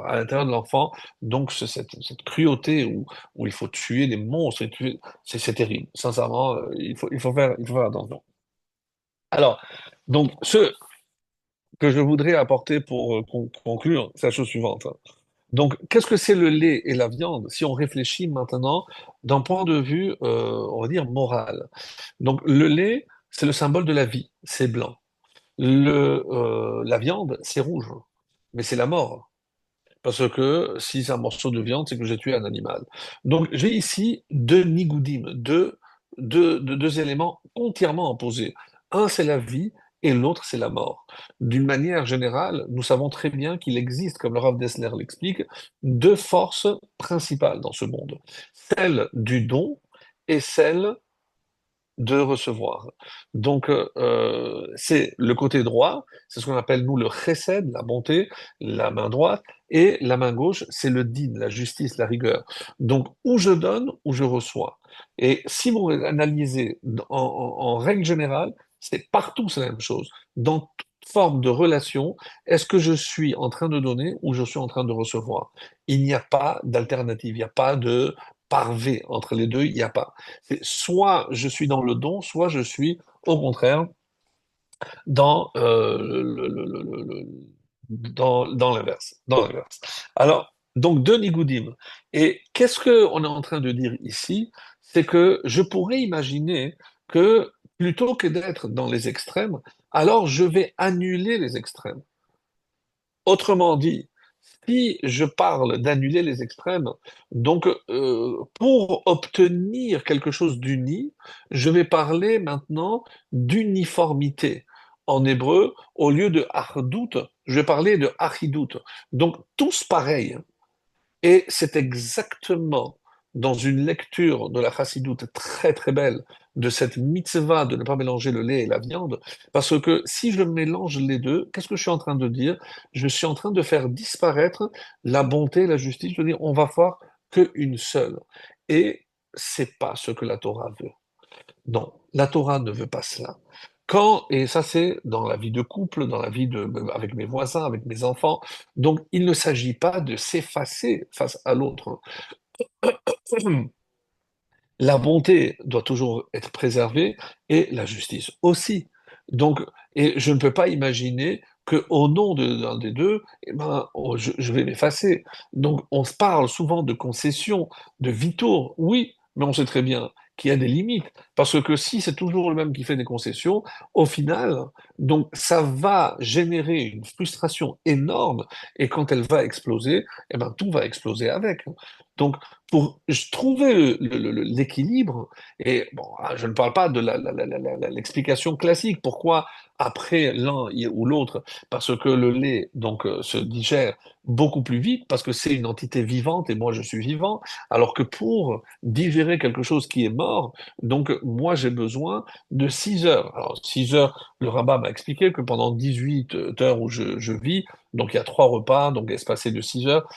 à l'intérieur de l'enfant donc cette cruauté où il faut tuer des monstres, c'est terrible. Sincèrement, il faut faire attention. Alors, donc, ce que je voudrais apporter pour conclure, c'est la chose suivante. Donc, qu'est-ce que c'est le lait et la viande si on réfléchit maintenant d'un point de vue, on va dire, moral? Donc, le lait, c'est le symbole de la vie, c'est blanc. La viande, c'est rouge, mais c'est la mort. Parce que si c'est un morceau de viande, c'est que j'ai tué un animal. Donc j'ai ici deux nigoudim, deux éléments entièrement opposés. Un, c'est la vie et l'autre, c'est la mort. D'une manière générale, nous savons très bien qu'il existe, comme le Rav Dessler l'explique, deux forces principales dans ce monde. Celle du don et celle de recevoir. Donc, c'est le côté droit, c'est ce qu'on appelle, nous, le chesed, la bonté, la main droite, et la main gauche, c'est le din, la justice, la rigueur. Donc, où je donne, où je reçois. Et si vous analysez en règle générale, c'est partout c'est la même chose. Dans toute forme de relation, est-ce que je suis en train de donner ou je suis en train de recevoir? Il n'y a pas d'alternative, il n'y a pas de parvé entre les deux, il n'y a pas. C'est soit je suis dans le don, soit je suis au contraire dans dans l'inverse, dans l'inverse. Alors, donc deux nigoudim. Et qu'est-ce que on est en train de dire ici? C'est que je pourrais imaginer que plutôt que d'être dans les extrêmes, alors je vais annuler les extrêmes. Autrement dit, si je parle d'annuler les extrêmes, donc pour obtenir quelque chose d'uni, je vais parler maintenant d'uniformité. En hébreu, au lieu de achdout, je vais parler de achidut. Donc tous pareils. Et c'est exactement dans une lecture de la Chassidoute très très belle de cette mitzvah de ne pas mélanger le lait et la viande, parce que si je mélange les deux, qu'est-ce que je suis en train de dire? Je suis en train de faire disparaître la bonté et la justice, je veux dire, on va voir qu'une seule. Et c'est pas ce que la Torah veut. Non, la Torah ne veut pas cela. Quand, et ça c'est dans la vie de couple, dans la vie avec mes voisins, avec mes enfants, donc il ne s'agit pas de s'effacer face à l'autre. La bonté doit toujours être préservée et la justice aussi. Donc, et je ne peux pas imaginer que au nom d'un des deux, eh ben, je vais m'effacer. Donc, on se parle souvent de concessions, de vitours, oui, mais on sait très bien qu'il y a des limites. Parce que si c'est toujours le même qui fait des concessions, au final, donc ça va générer une frustration énorme, et quand elle va exploser, eh ben, tout va exploser avec. Donc, pour trouver l'équilibre, et bon, je ne parle pas de l'explication classique, pourquoi après l'un ou l'autre, parce que le lait donc se digère beaucoup plus vite, parce que c'est une entité vivante et moi je suis vivant, alors que pour digérer quelque chose qui est mort, donc moi j'ai besoin de 6 heures. Alors 6 heures, le rabbin m'a expliqué que pendant 18 heures où je vis, donc il y a 3 repas, donc espacés de 6 heures,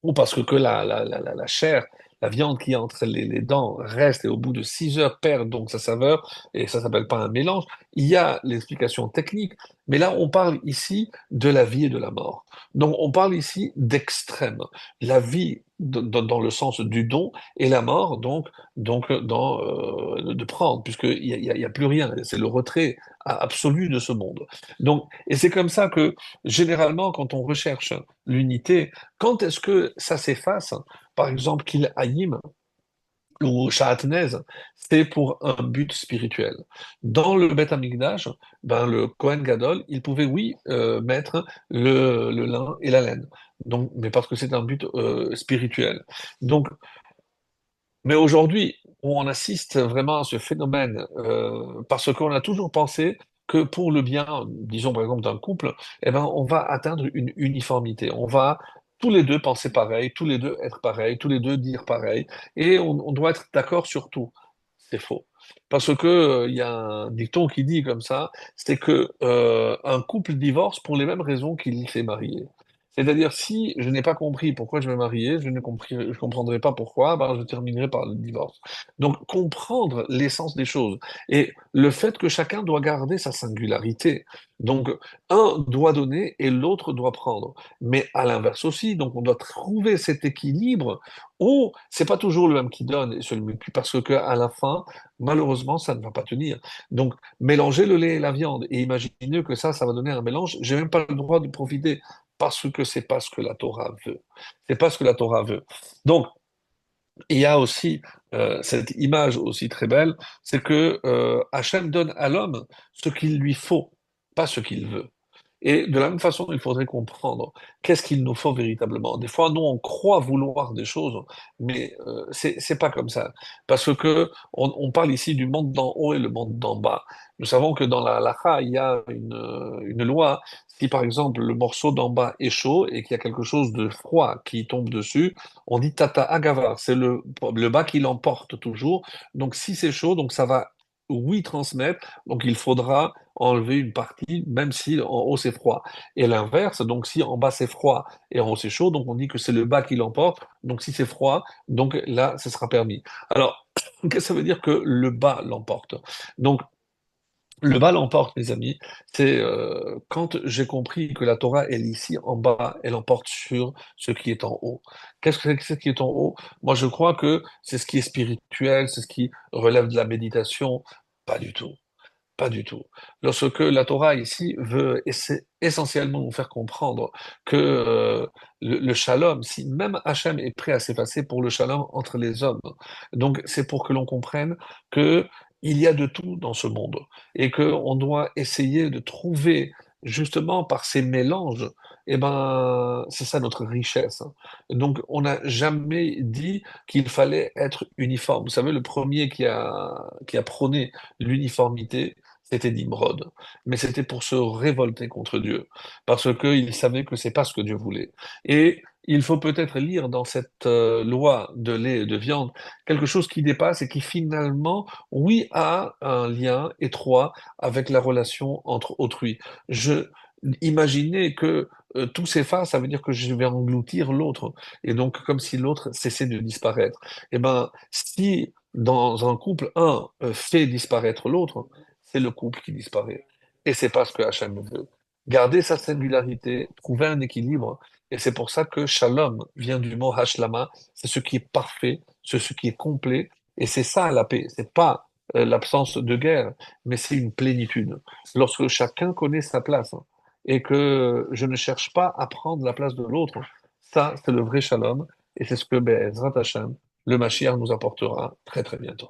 ou parce que la chair, la viande qui est entre les dents reste et au bout de 6 heures perd donc sa saveur, et ça s'appelle pas un mélange. Il y a l'explication technique, mais là on parle ici de la vie et de la mort. Donc on parle ici d'extrême. La vie dans le sens du don et la mort donc dans de prendre, puisqu'il y a plus rien, c'est le retrait absolu de ce monde. Donc, et c'est comme ça que généralement quand on recherche l'unité, quand est-ce que ça s'efface? Par exemple, qu'il Hayim ou Shahatnez, c'est pour un but spirituel. Dans le Beth Amikdash, ben, le Kohen Gadol, il pouvait, oui, mettre le lin et la laine. Donc, mais parce que c'est un but spirituel. Donc, mais aujourd'hui, on assiste vraiment à ce phénomène parce qu'on a toujours pensé que pour le bien, disons par exemple d'un couple, eh ben, on va atteindre une uniformité. On va tous les deux penser pareil, tous les deux être pareil, tous les deux dire pareil, et on doit être d'accord sur tout. C'est faux. Parce que il y a un dicton qui dit comme ça, c'est que un couple divorce pour les mêmes raisons qu'il s'est marié. C'est-à-dire, si je n'ai pas compris pourquoi je me mariais, je comprendrai pas pourquoi, ben, je terminerai par le divorce. Donc, comprendre l'essence des choses et le fait que chacun doit garder sa singularité. Donc, un doit donner et l'autre doit prendre. Mais à l'inverse aussi, donc on doit trouver cet équilibre où c'est pas toujours le même qui donne et celui qui, parce que à la fin, malheureusement, ça ne va pas tenir. Donc, mélanger le lait et la viande et imaginer que ça va donner un mélange, j'ai même pas le droit de profiter parce que c'est pas ce que la Torah veut. C'est pas ce que la Torah veut. Donc, il y a aussi cette image aussi très belle, c'est que Hachem donne à l'homme ce qu'il lui faut, pas ce qu'il veut. Et de la même façon, il faudrait comprendre qu'est-ce qu'il nous faut véritablement. Des fois, nous, on croit vouloir des choses, mais c'est pas comme ça. Parce que on parle ici du monde d'en haut et le monde d'en bas. Nous savons que dans la halakha, il y a une loi. Si par exemple le morceau d'en bas est chaud et qu'il y a quelque chose de froid qui tombe dessus, on dit tata agavar, c'est le bas qui l'emporte toujours. Donc si c'est chaud, donc ça va, oui, transmettre, donc il faudra enlever une partie, même si en haut c'est froid. Et l'inverse, donc si en bas c'est froid et en haut c'est chaud, donc on dit que c'est le bas qui l'emporte. Donc si c'est froid, donc là, ce sera permis. Alors, qu'est-ce que ça veut dire que le bas l'emporte? Donc, le bas l'emporte, mes amis, c'est quand j'ai compris que la Torah, elle est ici en bas, elle emporte sur ce qui est en haut. Qu'est-ce que c'est que ce qui est en haut? Moi, je crois que c'est ce qui est spirituel, c'est ce qui relève de la méditation. Pas du tout. Pas du tout. Lorsque la Torah ici veut essentiellement nous faire comprendre que le shalom, si même Hachem est prêt à s'effacer pour le shalom entre les hommes, donc c'est pour que l'on comprenne que il y a de tout dans ce monde et que on doit essayer de trouver justement par ces mélanges, eh ben c'est ça notre richesse. Donc on n'a jamais dit qu'il fallait être uniforme. Vous savez, le premier qui a prôné l'uniformité, c'était Nimrod. Mais c'était pour se révolter contre Dieu, parce qu'il savait que c'est pas ce que Dieu voulait. Et il faut peut-être lire dans cette loi de lait et de viande quelque chose qui dépasse et qui finalement, oui, a un lien étroit avec la relation entre autrui. Je Imaginez que tout s'efface, ça veut dire que je vais engloutir l'autre, et donc comme si l'autre cessait de disparaître. Eh ben, si dans un couple, un fait disparaître l'autre, c'est le couple qui disparaît. Et c'est pas ce que Hachem veut. Garder sa singularité, trouver un équilibre. Et c'est pour ça que Shalom vient du mot Hashlama. C'est ce qui est parfait, c'est ce qui est complet. Et c'est ça la paix. C'est pas l'absence de guerre, mais c'est une plénitude. Lorsque chacun connaît sa place hein, et que je ne cherche pas à prendre la place de l'autre, ça, c'est le vrai Shalom. Et c'est ce que Be'ezrat Hashem, le Mashiach nous apportera très très bientôt.